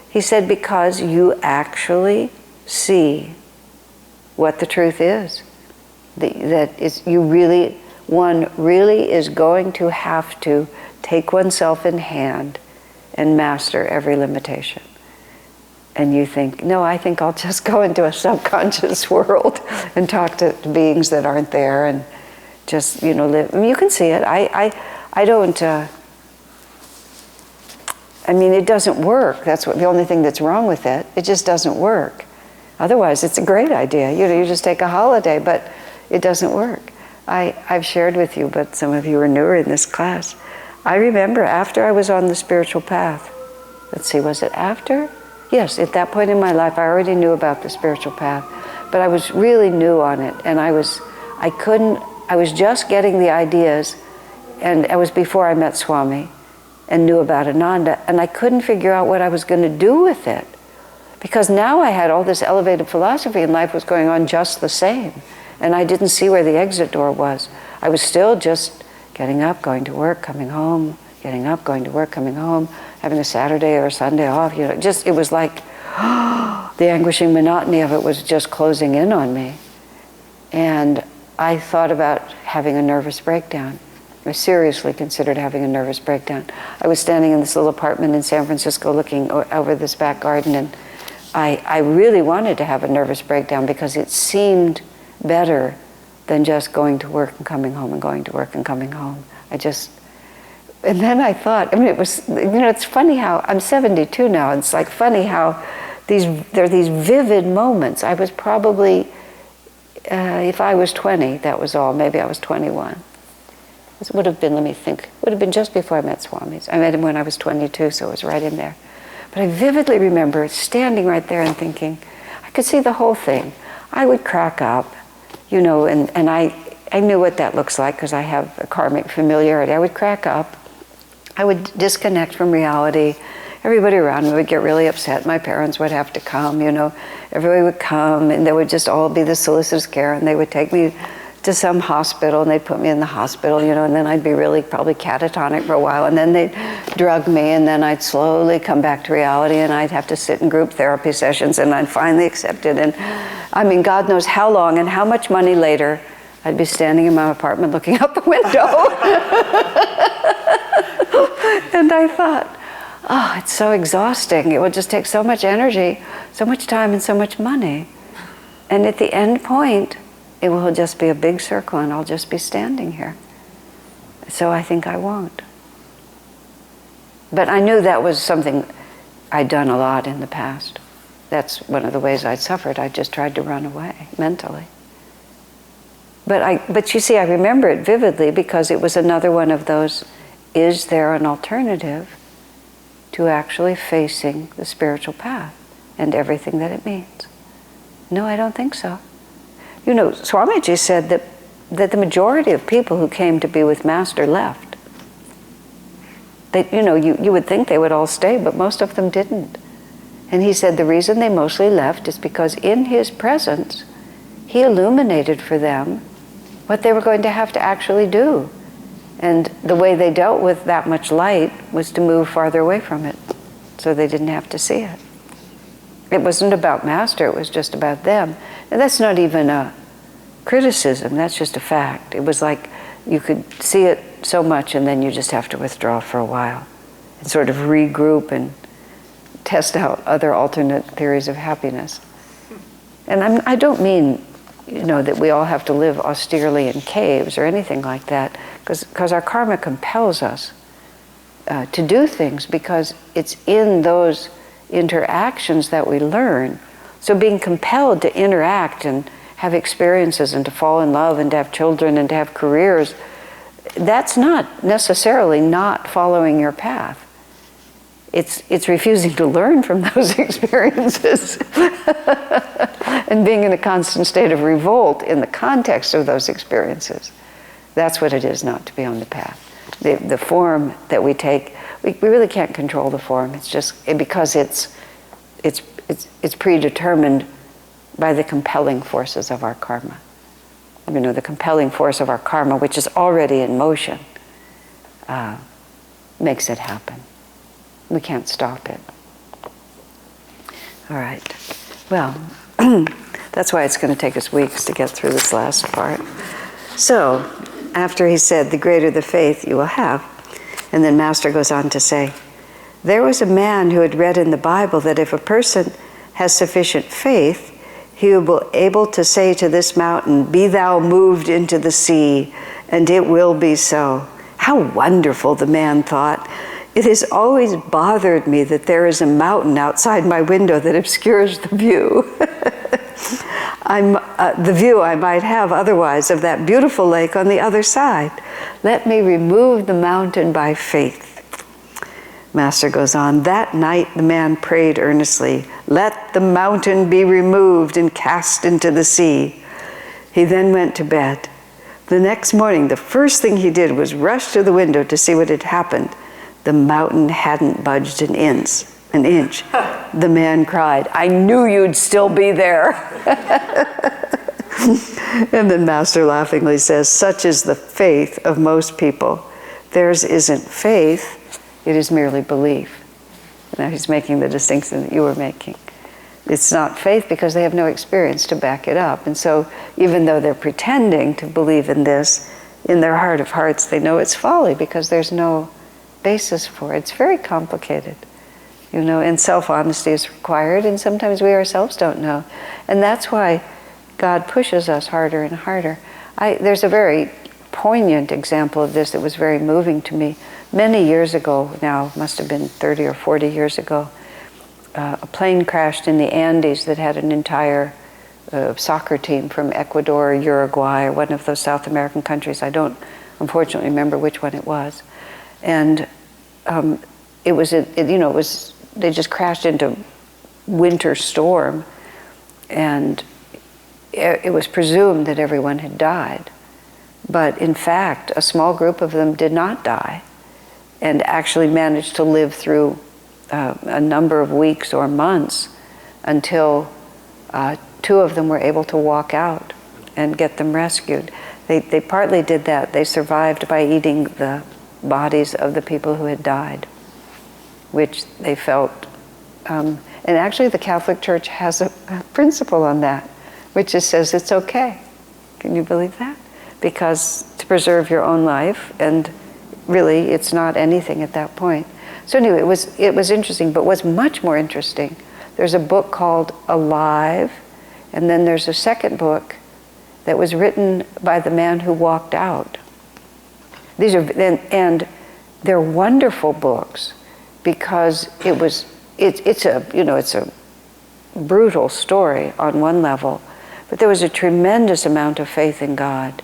He said, because you actually see what the truth is. That is, one really is going to have to take oneself in hand and master every limitation. And you think, no, I think I'll just go into a subconscious world and talk to beings that aren't there and just, you know, live. I mean, you can see it. I don't, I mean, it doesn't work. That's the only thing that's wrong with it. It just doesn't work. Otherwise, it's a great idea. You know, you just take a holiday, but it doesn't work. I've shared with you, but some of you are newer in this class. I remember after I was on the spiritual path, let's see, was it after? Yes, at that point in my life, I already knew about the spiritual path, but I was really new on it, and I was just getting the ideas, and it was before I met Swami and knew about Ananda, and I couldn't figure out what I was going to do with it, because now I had all this elevated philosophy and life was going on just the same, and I didn't see where the exit door was. I was still just getting up, going to work, coming home, getting up, going to work, coming home, having a Saturday or a Sunday off, you know, just, it was like, the anguishing monotony of it was just closing in on me. And I thought about having a nervous breakdown. I seriously considered having a nervous breakdown. I was standing in this little apartment in San Francisco looking over this back garden, and I really wanted to have a nervous breakdown because it seemed better than just going to work and coming home and going to work and coming home. And then I thought, I mean, it was, you know, it's funny how, I'm 72 now, and it's like funny how there are these vivid moments. I was probably, if I was 20, that was all, maybe I was 21. This would have been, let me think, would have been just before I met Swami's. I met him when I was 22, so it was right in there. But I vividly remember standing right there and thinking, I could see the whole thing. I would crack up, you know, and I knew what that looks like because I have a karmic familiarity. I would crack up. I would disconnect from reality. Everybody around me would get really upset. My parents would have to come, you know. Everybody would come, and there would just all be the solicitous care, and they would take me to some hospital, and they'd put me in the hospital, you know, and then I'd be really probably catatonic for a while, and then they'd drug me, and then I'd slowly come back to reality, and I'd have to sit in group therapy sessions, and I'd finally accept it. And I mean, God knows how long and how much money later, I'd be standing in my apartment looking out the window. And I thought, oh, it's so exhausting. It will just take so much energy, so much time, and so much money. And at the end point, it will just be a big circle, and I'll just be standing here. So I think I won't. But I knew that was something I'd done a lot in the past. That's one of the ways I'd suffered. I just tried to run away mentally. But you see, I remember it vividly because it was another one of those, is there an alternative to actually facing the spiritual path and everything that it means? No, I don't think so. You know, Swamiji said that the majority of people who came to be with Master left. That, you know, you would think they would all stay, but most of them didn't. And he said the reason they mostly left is because in his presence, he illuminated for them what they were going to have to actually do. And the way they dealt with that much light was to move farther away from it, so they didn't have to see it. It wasn't about Master, it was just about them. And that's not even a criticism, that's just a fact. It was like you could see it so much and then you just have to withdraw for a while and sort of regroup and test out other alternate theories of happiness. And I don't mean, you know, that we all have to live austerely in caves or anything like that, because our karma compels us to do things, because it's in those interactions that we learn. So being compelled to interact and have experiences and to fall in love and to have children and to have careers, that's not necessarily not following your path. It's refusing to learn from those experiences and being in a constant state of revolt in the context of those experiences. That's what it is not to be on the path. The form that we take, we really can't control the form. It's just because it's predetermined by the compelling forces of our karma. You know, the compelling force of our karma, which is already in motion, makes it happen. We can't stop it. All right. Well, that's why it's going to take us weeks to get through this last part. So, after he said, the greater the faith you will have, and then Master goes on to say, there was a man who had read in the Bible that if a person has sufficient faith, he will be able to say to this mountain, be thou moved into the sea, and it will be so. How wonderful, the man thought. It has always bothered me that there is a mountain outside my window that obscures the view. The view I might have otherwise of that beautiful lake on the other side. Let me remove the mountain by faith. Master goes on, that night the man prayed earnestly, let the mountain be removed and cast into the sea. He then went to bed. The next morning, the first thing he did was rush to the window to see what had happened. The mountain hadn't budged an inch. The man cried, I knew you'd still be there. And then Master laughingly says, such is the faith of most people. Theirs isn't faith, it is merely belief. Now he's making the distinction that you were making. It's not faith because they have no experience to back it up. And so even though they're pretending to believe in this, in their heart of hearts, they know it's folly because there's no basis for it. It's very complicated. You know, and self-honesty is required, and sometimes we ourselves don't know. And that's why God pushes us harder and harder. There's a very poignant example of this that was very moving to me. Many years ago now, must have been 30 or 40 years ago, a plane crashed in the Andes that had an entire soccer team from Ecuador or Uruguay or one of those South American countries. I don't unfortunately remember which one it was. And it was they just crashed into winter storm, and it was presumed that everyone had died. But in fact, a small group of them did not die, and actually managed to live through a number of weeks or months until 2 of them were able to walk out and get them rescued. They partly did that. They survived by eating the bodies of the people who had died, which they felt. And actually the Catholic Church has a principle on that, which just says it's okay. Can you believe that? Because to preserve your own life, and really it's not anything at that point. So anyway, it was interesting, but what's much more interesting, there's a book called Alive, and then there's a second book that was written by the man who walked out. These are, and they're wonderful books because it's a brutal story on one level, but there was a tremendous amount of faith in God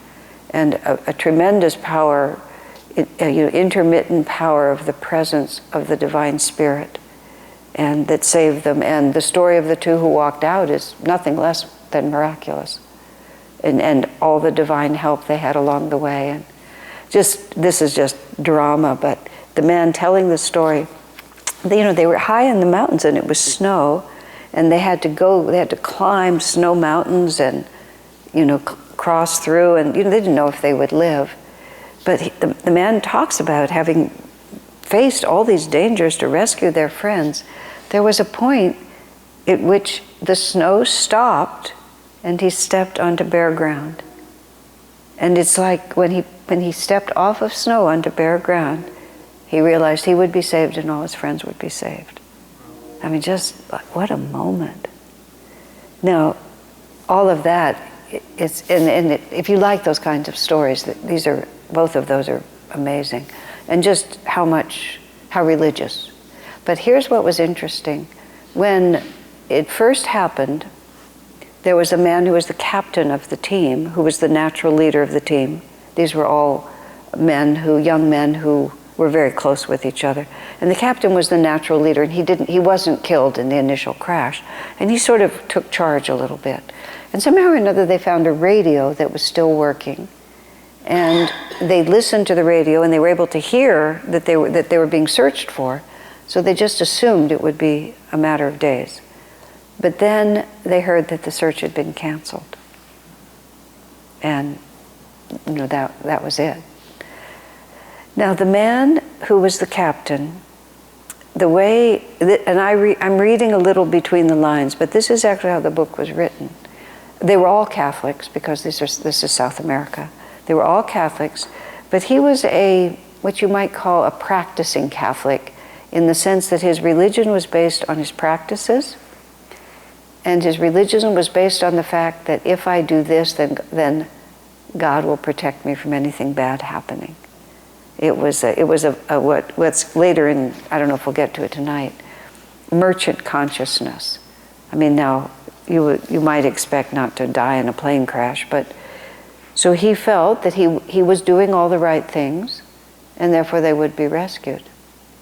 and a tremendous power, intermittent power of the presence of the Divine Spirit, and that saved them. And the story of the 2 who walked out is nothing less than miraculous, and all the divine help they had along the way. And this is just drama, but the man telling the story, they were high in the mountains and it was snow, and they had to climb snow mountains and cross through, and they didn't know if they would live. But the man talks about having faced all these dangers to rescue their friends. There was a point at which the snow stopped and he stepped onto bare ground. And it's like when he stepped off of snow onto bare ground, he realized he would be saved and all his friends would be saved. I mean, just what a moment. Now, all of that, if you like those kinds of stories, both of those are amazing. And just how religious. But here's what was interesting. When it first happened, there was a man who was the captain of the team, who was the natural leader of the team. These were all young men who were very close with each other. And the captain was the natural leader, and he wasn't killed in the initial crash. And he sort of took charge a little bit. And somehow or another they found a radio that was still working. And they listened to the radio, and they were able to hear that they were being searched for. So they just assumed it would be a matter of days. But then they heard that the search had been canceled. And that was it. Now the man who was the captain, I'm reading a little between the lines, but this is actually how the book was written. They were all Catholics, because this is South America. They were all Catholics, but he was what you might call a practicing Catholic, in the sense that his religion was based on his practices, and his religion was based on the fact that if I do this, then God will protect me from anything bad happening. It was what's later in, I don't know if we'll get to it tonight, merchant consciousness. I mean, now you might expect not to die in a plane crash, but so he felt that he was doing all the right things, and therefore they would be rescued,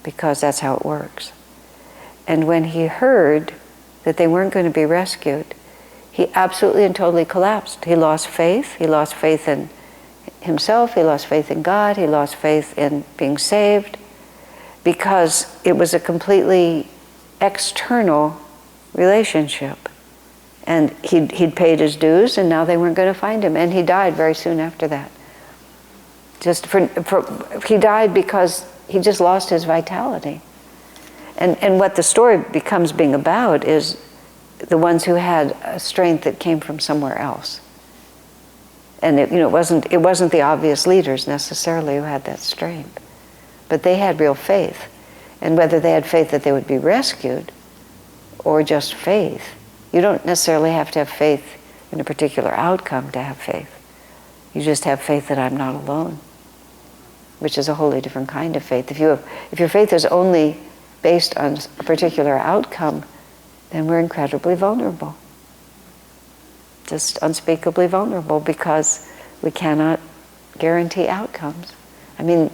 because that's how it works. And when he heard that they weren't going to be rescued, he absolutely and totally collapsed. He lost faith. He lost faith in himself. He lost faith in God. He lost faith in being saved, because it was a completely external relationship. And he'd paid his dues, and now they weren't going to find him. And he died very soon after that. He died because he just lost his vitality. And what the story becomes being about is the ones who had a strength that came from somewhere else. And it wasn't the obvious leaders necessarily who had that strength, but they had real faith. And whether they had faith that they would be rescued, or just faith, you don't necessarily have to have faith in a particular outcome to have faith. You just have faith that I'm not alone, which is a wholly different kind of faith. If your faith is only based on a particular outcome, then we're incredibly vulnerable. Just unspeakably vulnerable, because we cannot guarantee outcomes. I mean,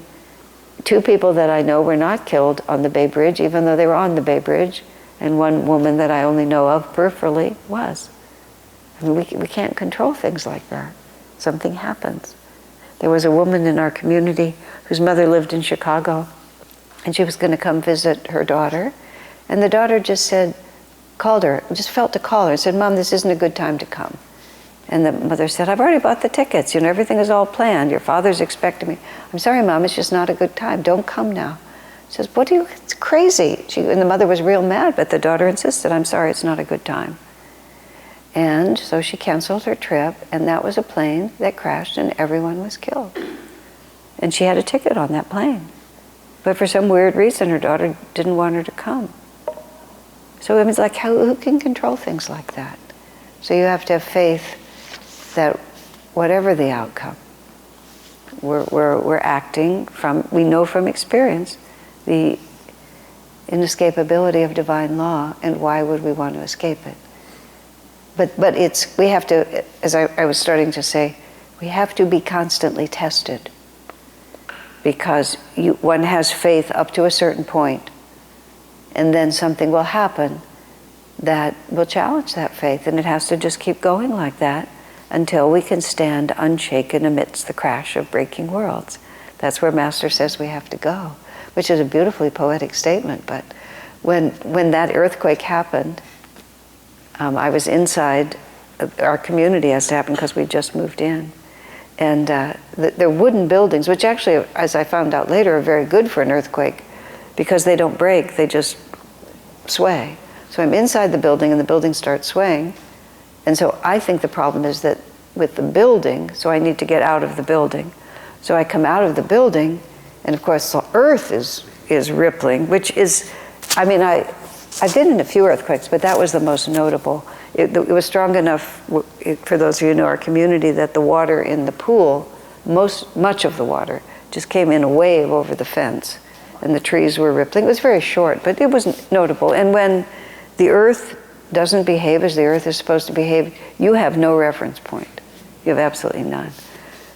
2 people that I know were not killed on the Bay Bridge, even though they were on the Bay Bridge, and 1 woman that I only know of peripherally was. I mean, we can't control things like that. Something happens. There was a woman in our community whose mother lived in Chicago, and she was going to come visit her daughter, and the daughter just called her, just felt to call her, and said, "Mom, this isn't a good time to come." And the mother said, "I've already bought the tickets, everything is all planned. Your father's expecting me." "I'm sorry, Mom, it's just not a good time. Don't come now." She says, it's crazy. And the mother was real mad, but the daughter insisted, "I'm sorry, it's not a good time." And so she canceled her trip, and that was a plane that crashed and everyone was killed. And she had a ticket on that plane. But for some weird reason, her daughter didn't want her to come. So it was like, who can control things like that? So you have to have faith that whatever the outcome, we're acting from, we know from experience, the inescapability of divine law, and why would we want to escape it? But we have to, as I was starting to say, we have to be constantly tested. Because one has faith up to a certain point, and then something will happen that will challenge that faith, and it has to just keep going like that until we can stand unshaken amidst the crash of breaking worlds. That's where Master says we have to go, which is a beautifully poetic statement. But when that earthquake happened, I was inside. Our community has to happen because we just moved in. And they're wooden buildings, which actually, as I found out later, are very good for an earthquake because they don't break, they just sway. So I'm inside the building and the building starts swaying. And so I think the problem is that with the building, so I need to get out of the building. So I come out of the building, and of course the earth is rippling, which is, I mean, I've been in a few earthquakes, but that was the most notable. It was strong enough, for those of you who know our community, that the water in the pool, much of the water, just came in a wave over the fence, and the trees were rippling. It was very short, but it was notable. And when the earth doesn't behave as the earth is supposed to behave, you have no reference point. You have absolutely none.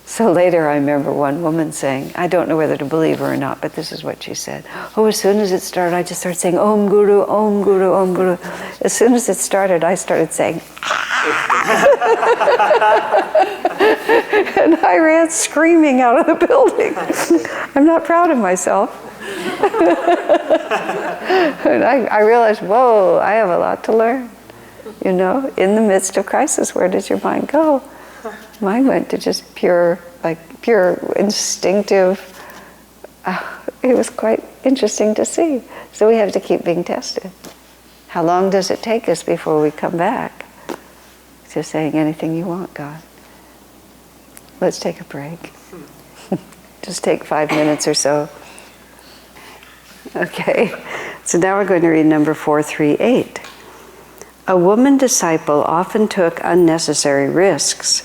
So later I remember one woman saying, I don't know whether to believe her or not, but this is what she said. "Oh, as soon as it started, I just started saying, Om Guru, Om Guru, Om Guru. As soon as it started, I started saying, and I ran screaming out of the building. I'm not proud of myself. And I realized, whoa, I have a lot to learn. In the midst of crisis, where does your mind go? Mine went to just pure instinctive. It was quite interesting to see. So we have to keep being tested. How long does it take us before we come back to saying anything you want, God? Let's take a break. Just take 5 minutes or so. Okay, so now we're going to read number 438. A woman disciple often took unnecessary risks.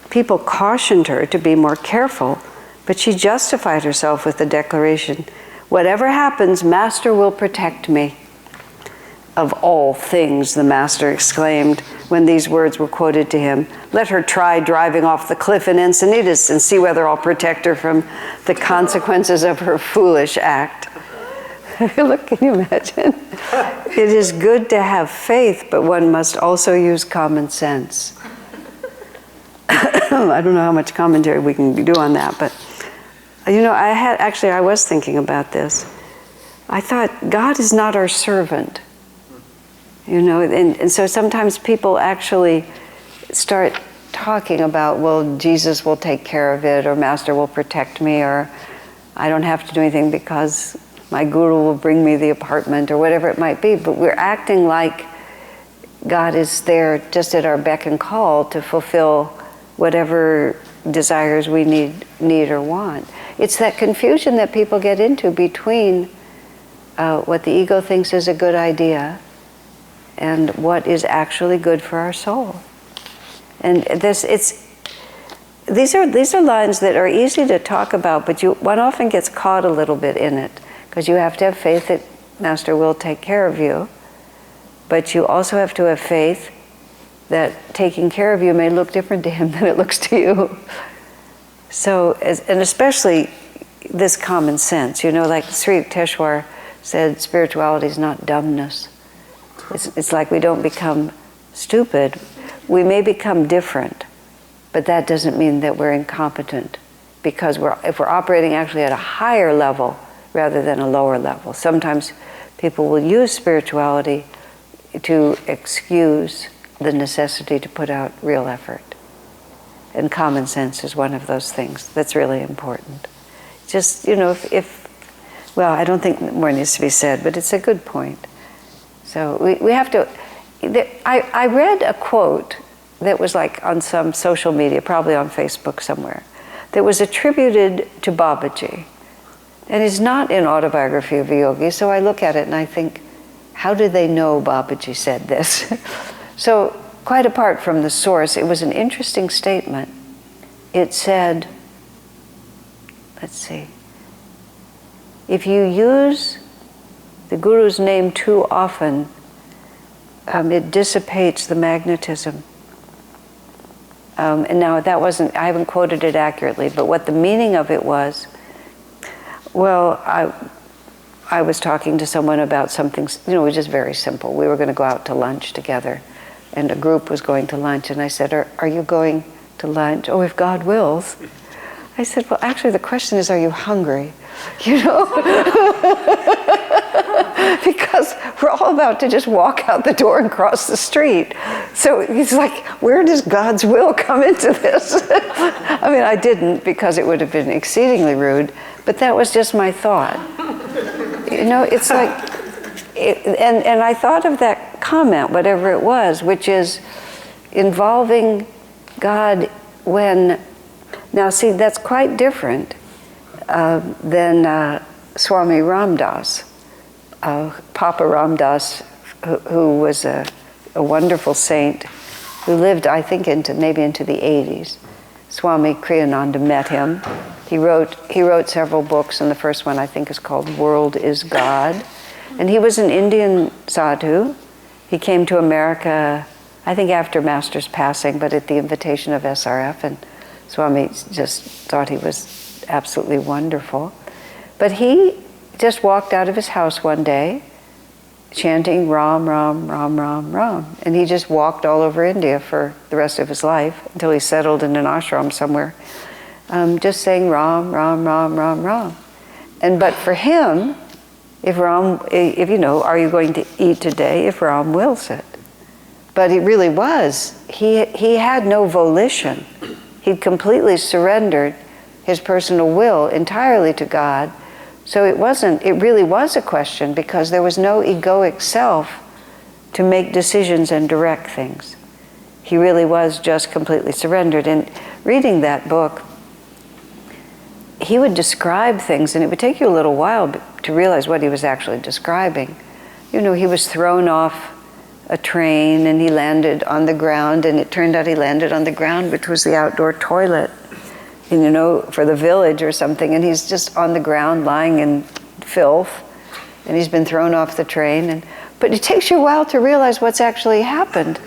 People cautioned her to be more careful, but she justified herself with the declaration, "Whatever happens, Master will protect me." Of all things, the Master exclaimed when these words were quoted to him, "Let her try driving off the cliff in Encinitas and see whether I'll protect her from the consequences of her foolish act." Look, can you imagine? It is good to have faith, but one must also use common sense. I don't know how much commentary we can do on that, but I was thinking about this. I thought, God is not our servant. And so sometimes people actually start talking about, well, Jesus will take care of it, or Master will protect me, or I don't have to do anything because my guru will bring me the apartment, or whatever it might be. But we're acting like God is there just at our beck and call to fulfill whatever desires we need or want. It's that confusion that people get into between what the ego thinks is a good idea and what is actually good for our soul. And these are lines that are easy to talk about, but one often gets caught a little bit in it, because you have to have faith that Master will take care of you, but you also have to have faith that taking care of you may look different to him than it looks to you. So, and especially this common sense, like Sri Teshwar said, spirituality is not dumbness. It's like we don't become stupid. We may become different, but that doesn't mean that we're incompetent, because if we're operating actually at a higher level rather than a lower level. Sometimes people will use spirituality to excuse the necessity to put out real effort. And common sense is one of those things that's really important. Just, well, I don't think more needs to be said, but it's a good point. So we have to, I read a quote that was like on some social media, probably on Facebook somewhere, that was attributed to Babaji. And it's not in Autobiography of a Yogi, so I look at it and I think, how do they know Babaji said this? So, quite apart from the source, it was an interesting statement. It said, let's see, if you use the Guru's name too often, it dissipates the magnetism. And now that wasn't, I haven't quoted it accurately, but what the meaning of it was, well, I was talking to someone about something, it was just very simple. We were going to go out to lunch together, and a group was going to lunch, and I said, are you going to lunch? Oh, if God wills. I said, well, actually the question is, are you hungry? Because we're all about to just walk out the door and cross the street. So it's like, where does God's will come into this? I mean, I didn't, because it would have been exceedingly rude, but that was just my thought. It's like, and I thought of that comment, whatever it was, which is involving God when, now see, that's quite different than Swami Ramdas, Papa Ramdas, who was a wonderful saint who lived, I think, maybe into the 80s. Swami Kriyananda met him. He wrote several books, and the first one I think is called World is God. And he was an Indian sadhu. He came to America, I think after Master's passing, but at the invitation of SRF, and Swami just thought he was absolutely wonderful. But he just walked out of his house one day chanting Ram, Ram, Ram, Ram, Ram. And he just walked all over India for the rest of his life until he settled in an ashram somewhere, just saying Ram, Ram, Ram, Ram, Ram. But for him, if are you going to eat today? If Ram wills it. But it really was. He had no volition. He'd completely surrendered his personal will entirely to God. So it really was a question, because there was no egoic self to make decisions and direct things. He really was just completely surrendered. And reading that book, he would describe things, and it would take you a little while to realize what he was actually describing. He was thrown off a train and he landed on the ground, and it turned out he landed on the ground, which was the outdoor toilet, for the village or something, and he's just on the ground lying in filth, and he's been thrown off the train. But it takes you a while to realize what's actually happened,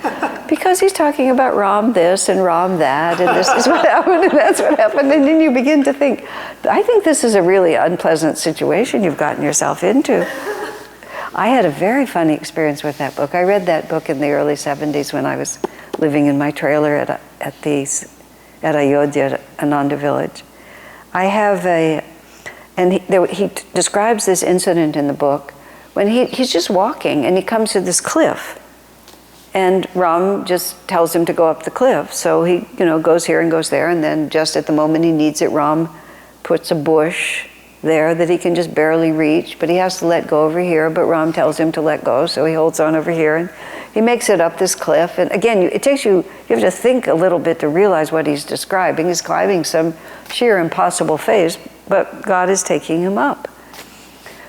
because he's talking about Ram this and Ram that, and this is what happened and that's what happened, and then you begin to think, I think this is a really unpleasant situation you've gotten yourself into. I had a very funny experience with that book. I read that book in the early 70s when I was living in my trailer at Ayodhya, Ananda village. I have he describes this incident in the book when he's just walking and he comes to this cliff, and Ram just tells him to go up the cliff. So he goes here and goes there, and then just at the moment he needs it, Ram puts a bush there that he can just barely reach, but he has to let go over here, but Ram tells him to let go, so he holds on over here, and he makes it up this cliff. And again, you have to think a little bit to realize what he's describing. He's climbing some sheer impossible phase, but God is taking him up.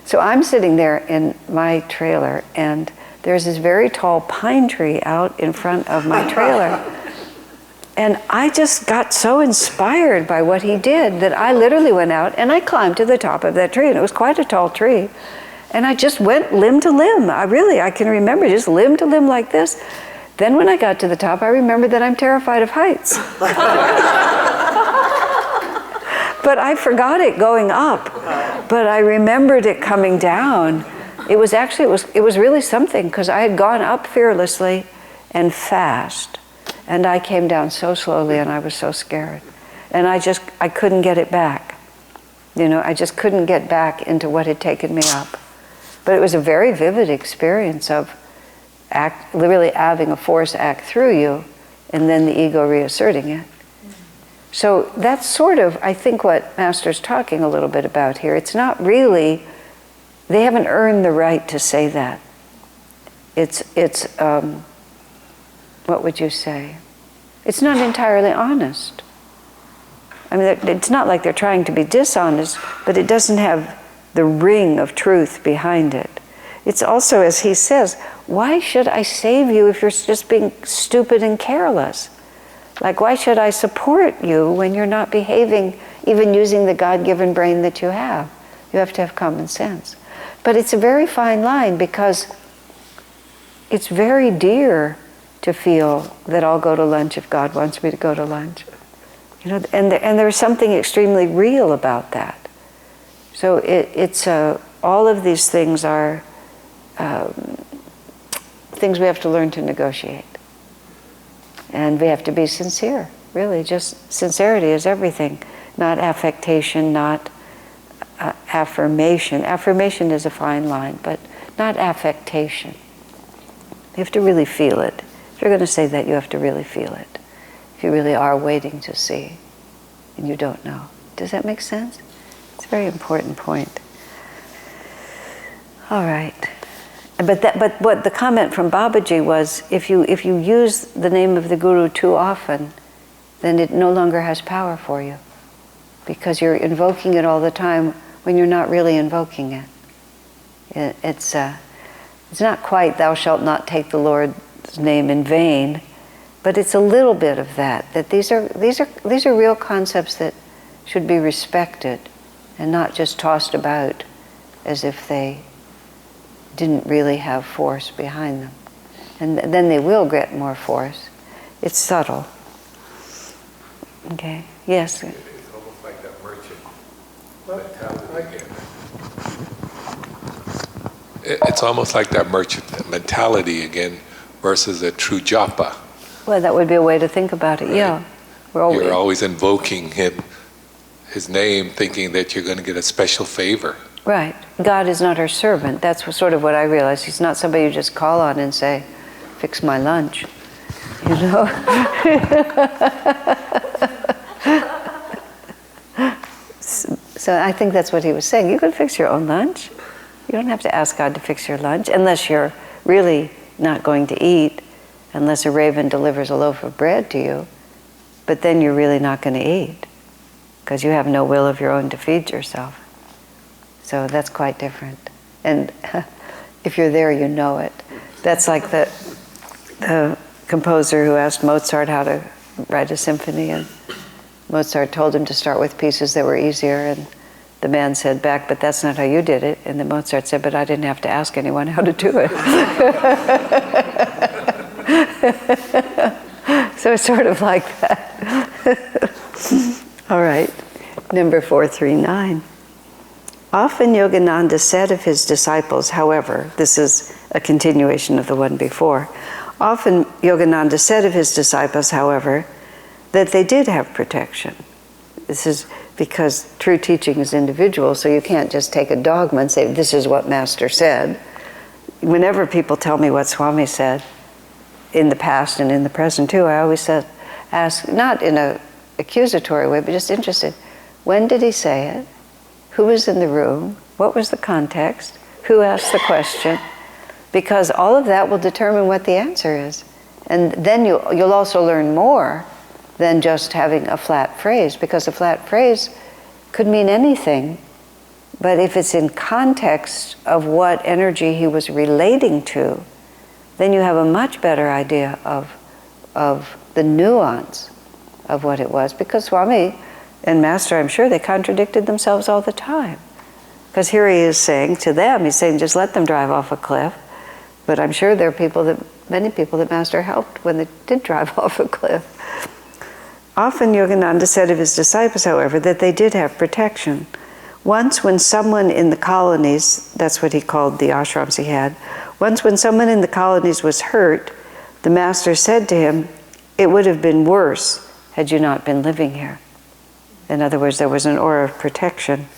So I'm sitting there in my trailer, and there's this very tall pine tree out in front of my trailer. And I just got so inspired by what he did that I literally went out and I climbed to the top of that tree, and it was quite a tall tree. And I just went limb to limb. I can remember just limb to limb like this. Then when I got to the top, I remembered that I'm terrified of heights. But I forgot it going up. But I remembered it coming down. It was really something, because I had gone up fearlessly and fast. And I came down so slowly, and I was so scared. And I couldn't get it back. I just couldn't get back into what had taken me up. But it was a very vivid experience of really having a force act through you, and then the ego reasserting it. So that's sort of, I think, what Master's talking a little bit about here. It's not really, they haven't earned the right to say that. It's what would you say? It's not entirely honest. I mean, it's not like they're trying to be dishonest, but it doesn't have the ring of truth behind it. It's also, as he says, why should I save you if you're just being stupid and careless? Like, why should I support you when you're not behaving, even using the God-given brain that you have? You have to have common sense. But it's a very fine line, because it's very dear to feel that I'll go to lunch if God wants me to go to lunch. And there's something extremely real about that. So it's all of these things are things we have to learn to negotiate. And we have to be sincere, really. Just sincerity is everything. Not affectation, not affirmation. Affirmation is a fine line, but not affectation. You have to really feel it. If you're going to say that, you have to really feel it. If you really are waiting to see, and you don't know. Does that make sense? It's a very important point. All right. But what the comment from Babaji was, if you use the name of the Guru too often, then it no longer has power for you, because you're invoking it all the time when you're not really invoking it. It's not quite "Thou shalt not take the Lord's name in vain," but it's a little bit of that. That these are real concepts that should be respected, and not just tossed about as if they didn't really have force behind them. And then they will get more force. It's subtle. Okay. Yes. It's almost like that merchant mentality again. It's almost like that merchant mentality again versus a true japa. Well, that would be a way to think about it. Right? Yeah. You're always invoking his name, thinking that you're going to get a special favor. Right. God is not our servant. That's sort of what I realized. He's not somebody you just call on and say, "Fix my lunch." So I think that's what he was saying. You can fix your own lunch. You don't have to ask God to fix your lunch, unless you're really not going to eat, unless a raven delivers a loaf of bread to you. But then you're really not going to eat, because you have no will of your own to feed yourself. So that's quite different. And if you're there, you know it. That's like the composer who asked Mozart how to write a symphony, and Mozart told him to start with pieces that were easier, and the man said back, "But that's not how you did it." And then Mozart said, "But I didn't have to ask anyone how to do it." So it's sort of like that. All right, number 439. Often Yogananda said of his disciples, however, this is a continuation of the one before. Often Yogananda said of his disciples, however, that they did have protection. This is because true teaching is individual, so you can't just take a dogma and say, "This is what Master said." Whenever people tell me what Swami said, in the past and in the present too, I always ask, not in an accusatory way, but just interested, when did he say it? Who was in the room? What was the context? Who asked the question? Because all of that will determine what the answer is. And then you'll also learn more than just having a flat phrase, because a flat phrase could mean anything, but if it's in context of what energy he was relating to, then you have a much better idea of the nuance of what it was. Because Swami and Master, I'm sure they contradicted themselves all the time. Because here he is saying to them, he's saying, just let them drive off a cliff. But I'm sure there are many people that Master helped when they did drive off a cliff. Often Yogananda said of his disciples, however, that they did have protection. Once when someone in the colonies, that's what he called the ashrams he had, once when someone in the colonies was hurt, the master said to him, "It would have been worse had you not been living here." In other words, there was an aura of protection.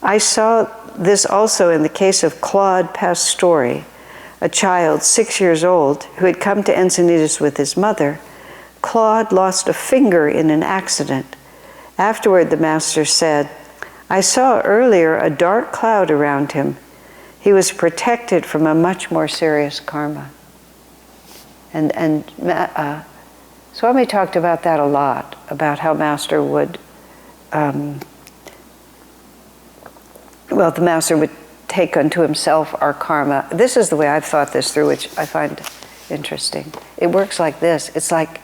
I saw this also in the case of Claude Pastore, a child 6 years old who had come to Encinitas with his mother. Claude lost a finger in an accident. Afterward, the master said, "I saw earlier a dark cloud around him. He was protected from a much more serious karma." And Swami talked about that a lot, about how Master would, the Master would take unto himself our karma. This is the way I've thought this through, which I find interesting. It works like this. It's like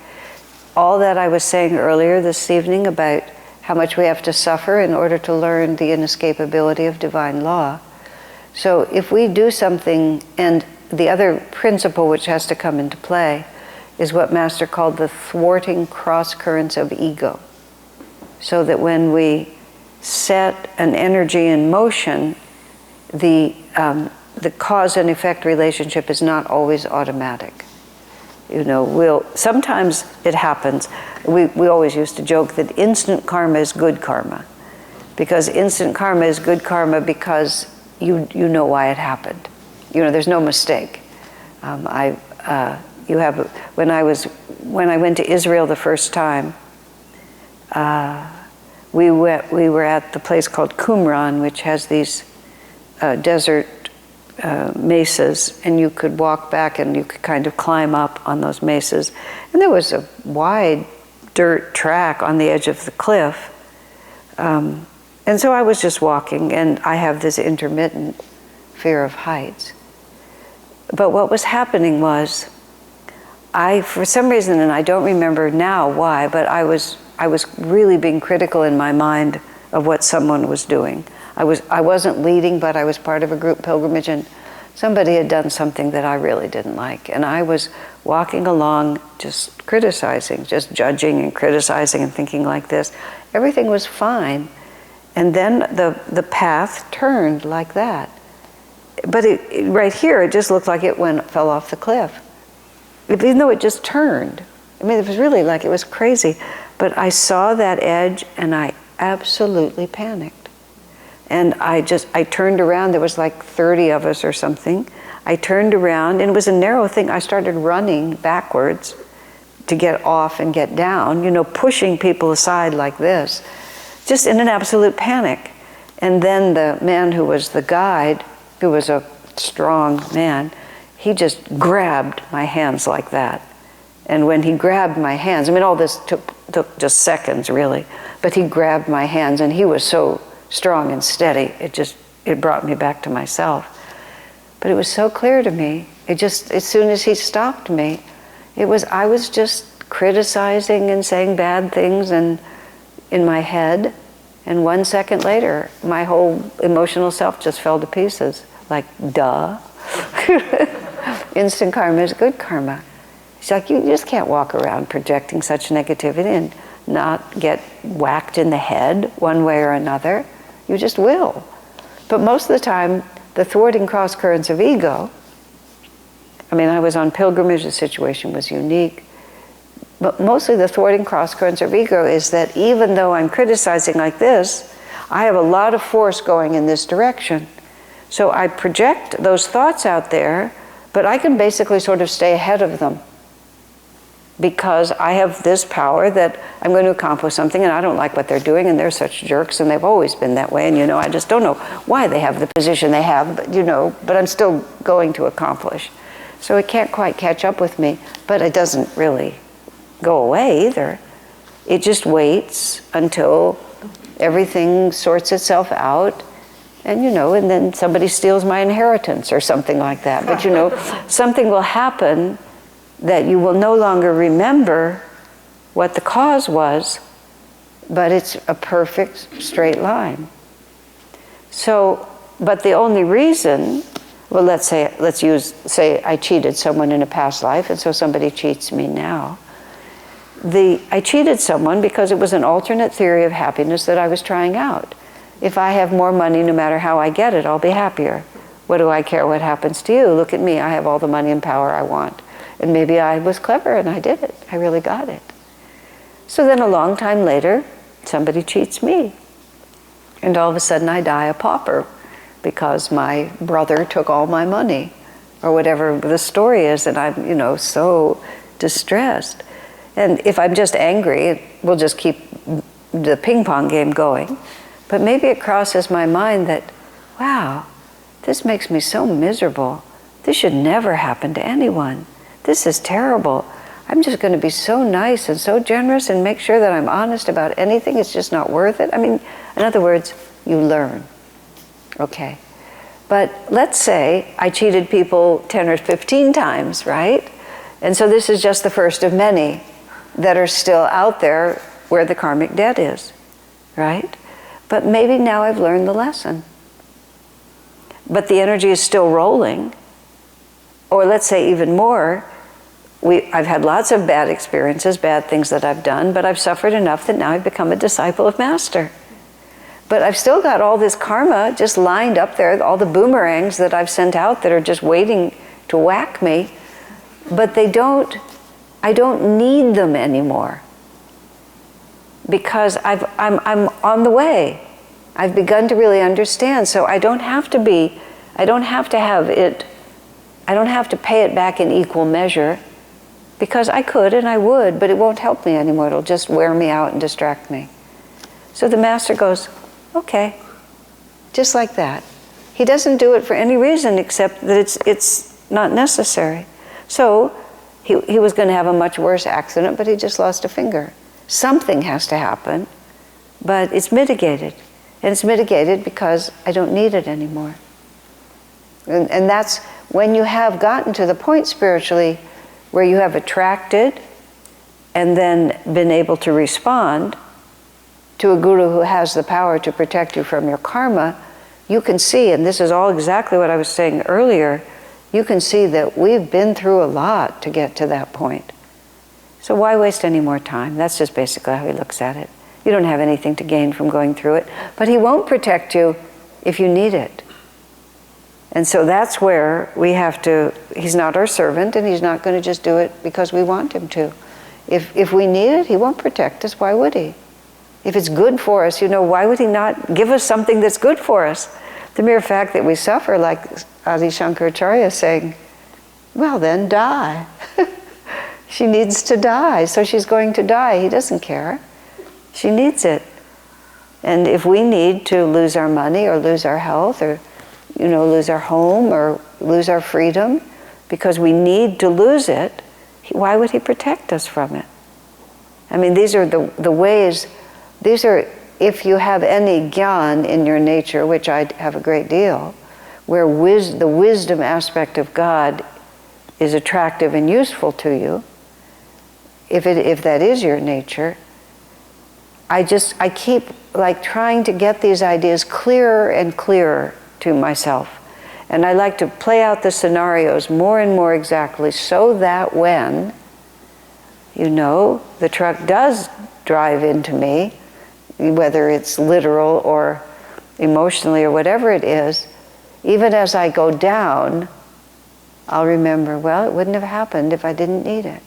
all that I was saying earlier this evening about how much we have to suffer in order to learn the inescapability of divine law. So if we do something, and the other principle which has to come into play is what Master called the thwarting cross currents of ego. So that when we set an energy in motion, the cause and effect relationship is not always automatic. Sometimes it happens. We always used to joke that instant karma is good karma, because instant karma is good karma because you know why it happened. There's no mistake. When I went to Israel the first time, we were at the place called Qumran, which has these desert mesas, and you could walk back and you could kind of climb up on those mesas. And there was a wide dirt track on the edge of the cliff. And so I was just walking, and I have this intermittent fear of heights. But what was happening was, for some reason, and I don't remember now why, but I was really being critical in my mind of what someone was doing. I wasn't leading, but I was part of a group pilgrimage, and somebody had done something that I really didn't like. And I was walking along just criticizing, just judging and criticizing and thinking like this. Everything was fine. And then the path turned like that. But right here, it just looked like it fell off the cliff. Even though it just turned. I mean, it was really like it was crazy. But I saw that edge, and I absolutely panicked. And I turned around. There was like 30 of us or something. I turned around, and it was a narrow thing. I started running backwards to get off and get down, pushing people aside like this, just in an absolute panic. And then the man who was the guide, who was a strong man, he just grabbed my hands like that. And when he grabbed my hands, all this took just seconds really, but he grabbed my hands, and he was so strong and steady, it brought me back to myself. But it was so clear to me, as soon as he stopped me, I was just criticizing and saying bad things and in my head, and 1 second later, my whole emotional self just fell to pieces, like, duh. Instant karma is good karma. It's like, you just can't walk around projecting such negativity and not get whacked in the head one way or another. You just will. But most of the time, the thwarting cross currents of ego, I was on pilgrimage, the situation was unique, but mostly the thwarting cross currents of ego is that even though I'm criticizing like this, I have a lot of force going in this direction. So I project those thoughts out there, but I can basically sort of stay ahead of them, because I have this power that I'm going to accomplish something, and I don't like what they're doing, and they're such jerks, and they've always been that way, and I just don't know why they have the position they have, but I'm still going to accomplish. So it can't quite catch up with me, but it doesn't really go away either. It just waits until everything sorts itself out, and and then somebody steals my inheritance or something like that. But something will happen that you will no longer remember what the cause was, but it's a perfect straight line. So, but the only reason, let's say I cheated someone in a past life, and so somebody cheats me now. I cheated someone because it was an alternate theory of happiness that I was trying out. If I have more money, no matter how I get it, I'll be happier. What do I care what happens to you? Look at me, I have all the money and power I want. And maybe I was clever and I did it. I really got it. So then a long time later, somebody cheats me. And all of a sudden I die a pauper because my brother took all my money, or whatever the story is, and I'm, so distressed. And if I'm just angry, we'll just keep the ping pong game going. But maybe it crosses my mind that, wow, this makes me so miserable. This should never happen to anyone. This is terrible. I'm just going to be so nice and so generous and make sure that I'm honest about anything. It's just not worth it. I mean, in other words, you learn. Okay. But let's say I cheated people 10 or 15 times, right? And so this is just the first of many that are still out there where the karmic debt is, right? But maybe now I've learned the lesson. But the energy is still rolling. Or let's say even more, I've had lots of bad experiences, bad things that I've done, but I've suffered enough that now I've become a disciple of Master. But I've still got all this karma just lined up there, all the boomerangs that I've sent out that are just waiting to whack me. But I don't need them anymore. Because I'm on the way. I've begun to really understand. So I don't have to pay it back in equal measure, because I could and I would, but it won't help me anymore. It'll just wear me out and distract me. So the Master goes, okay, just like that. He doesn't do it for any reason except that it's not necessary. So he was going to have a much worse accident, but he just lost a finger. Something has to happen, but it's mitigated. And it's mitigated because I don't need it anymore. And that's when you have gotten to the point spiritually where you have attracted and then been able to respond to a guru who has the power to protect you from your karma, you can see, and this is all exactly what I was saying earlier, you can see that we've been through a lot to get to that point. So why waste any more time? That's just basically how he looks at it. You don't have anything to gain from going through it, but he won't protect you if you need it. And so that's where we have to, he's not our servant, and he's not going to just do it because we want him to. If we need it, he won't protect us. Why would he? If it's good for us, why would he not give us something that's good for us? The mere fact that we suffer, like Adi Shankaracharya saying, well then, die. She needs to die, so she's going to die. He doesn't care. She needs it. And if we need to lose our money or lose our health or lose our home or lose our freedom because we need to lose it, why would he protect us from it? I mean, these are the ways, these are, if you have any gyan in your nature, which I have a great deal, where the wisdom aspect of God is attractive and useful to you, if that is your nature, I keep trying to get these ideas clearer and clearer to myself. And I like to play out the scenarios more and more exactly so that when, the truck does drive into me, whether it's literal or emotionally or whatever it is, even as I go down, I'll remember, well, it wouldn't have happened if I didn't need it.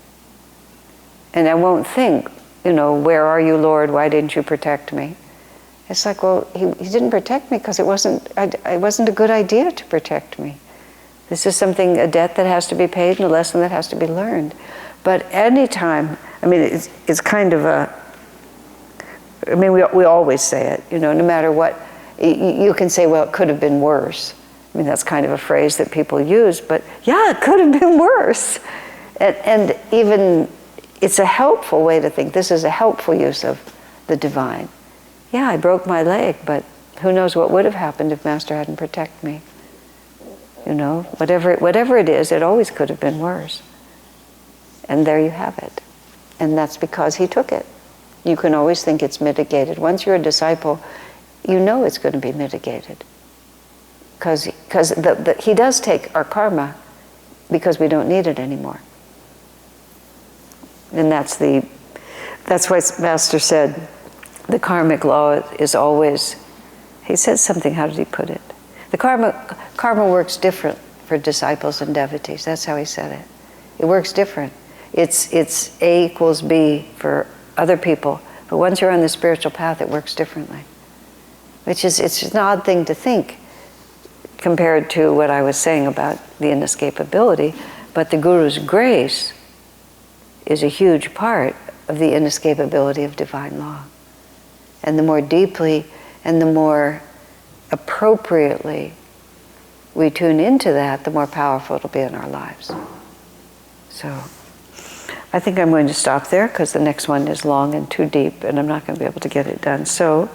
And I won't think, where are you, Lord? Why didn't you protect me? It's like, well, he didn't protect me because it wasn't a good idea to protect me. This is a debt that has to be paid and a lesson that has to be learned. But any time, it's kind of we always say it, no matter what, you can say, well, it could have been worse. That's kind of a phrase that people use, but yeah, it could have been worse. And even, it's a helpful way to think. This is a helpful use of the divine. Yeah, I broke my leg, but who knows what would have happened if Master hadn't protected me. Whatever it is, it always could have been worse. And there you have it. And that's because he took it. You can always think it's mitigated. Once you're a disciple, it's going to be mitigated. Because he does take our karma because we don't need it anymore. And that's the That's why Master said the karmic law is always, he said something, how did he put it? The karma works different for disciples and devotees. That's how he said it. It works different. It's A equals B for other people, but once you're on the spiritual path, it works differently. Which is, it's an odd thing to think compared to what I was saying about the inescapability, but the Guru's grace is a huge part of the inescapability of divine law. And the more deeply and the more appropriately we tune into that, the more powerful it'll be in our lives. So I think I'm going to stop there because the next one is long and too deep and I'm not going to be able to get it done. So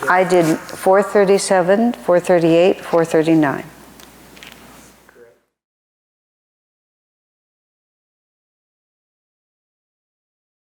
I did 437, 438, 439.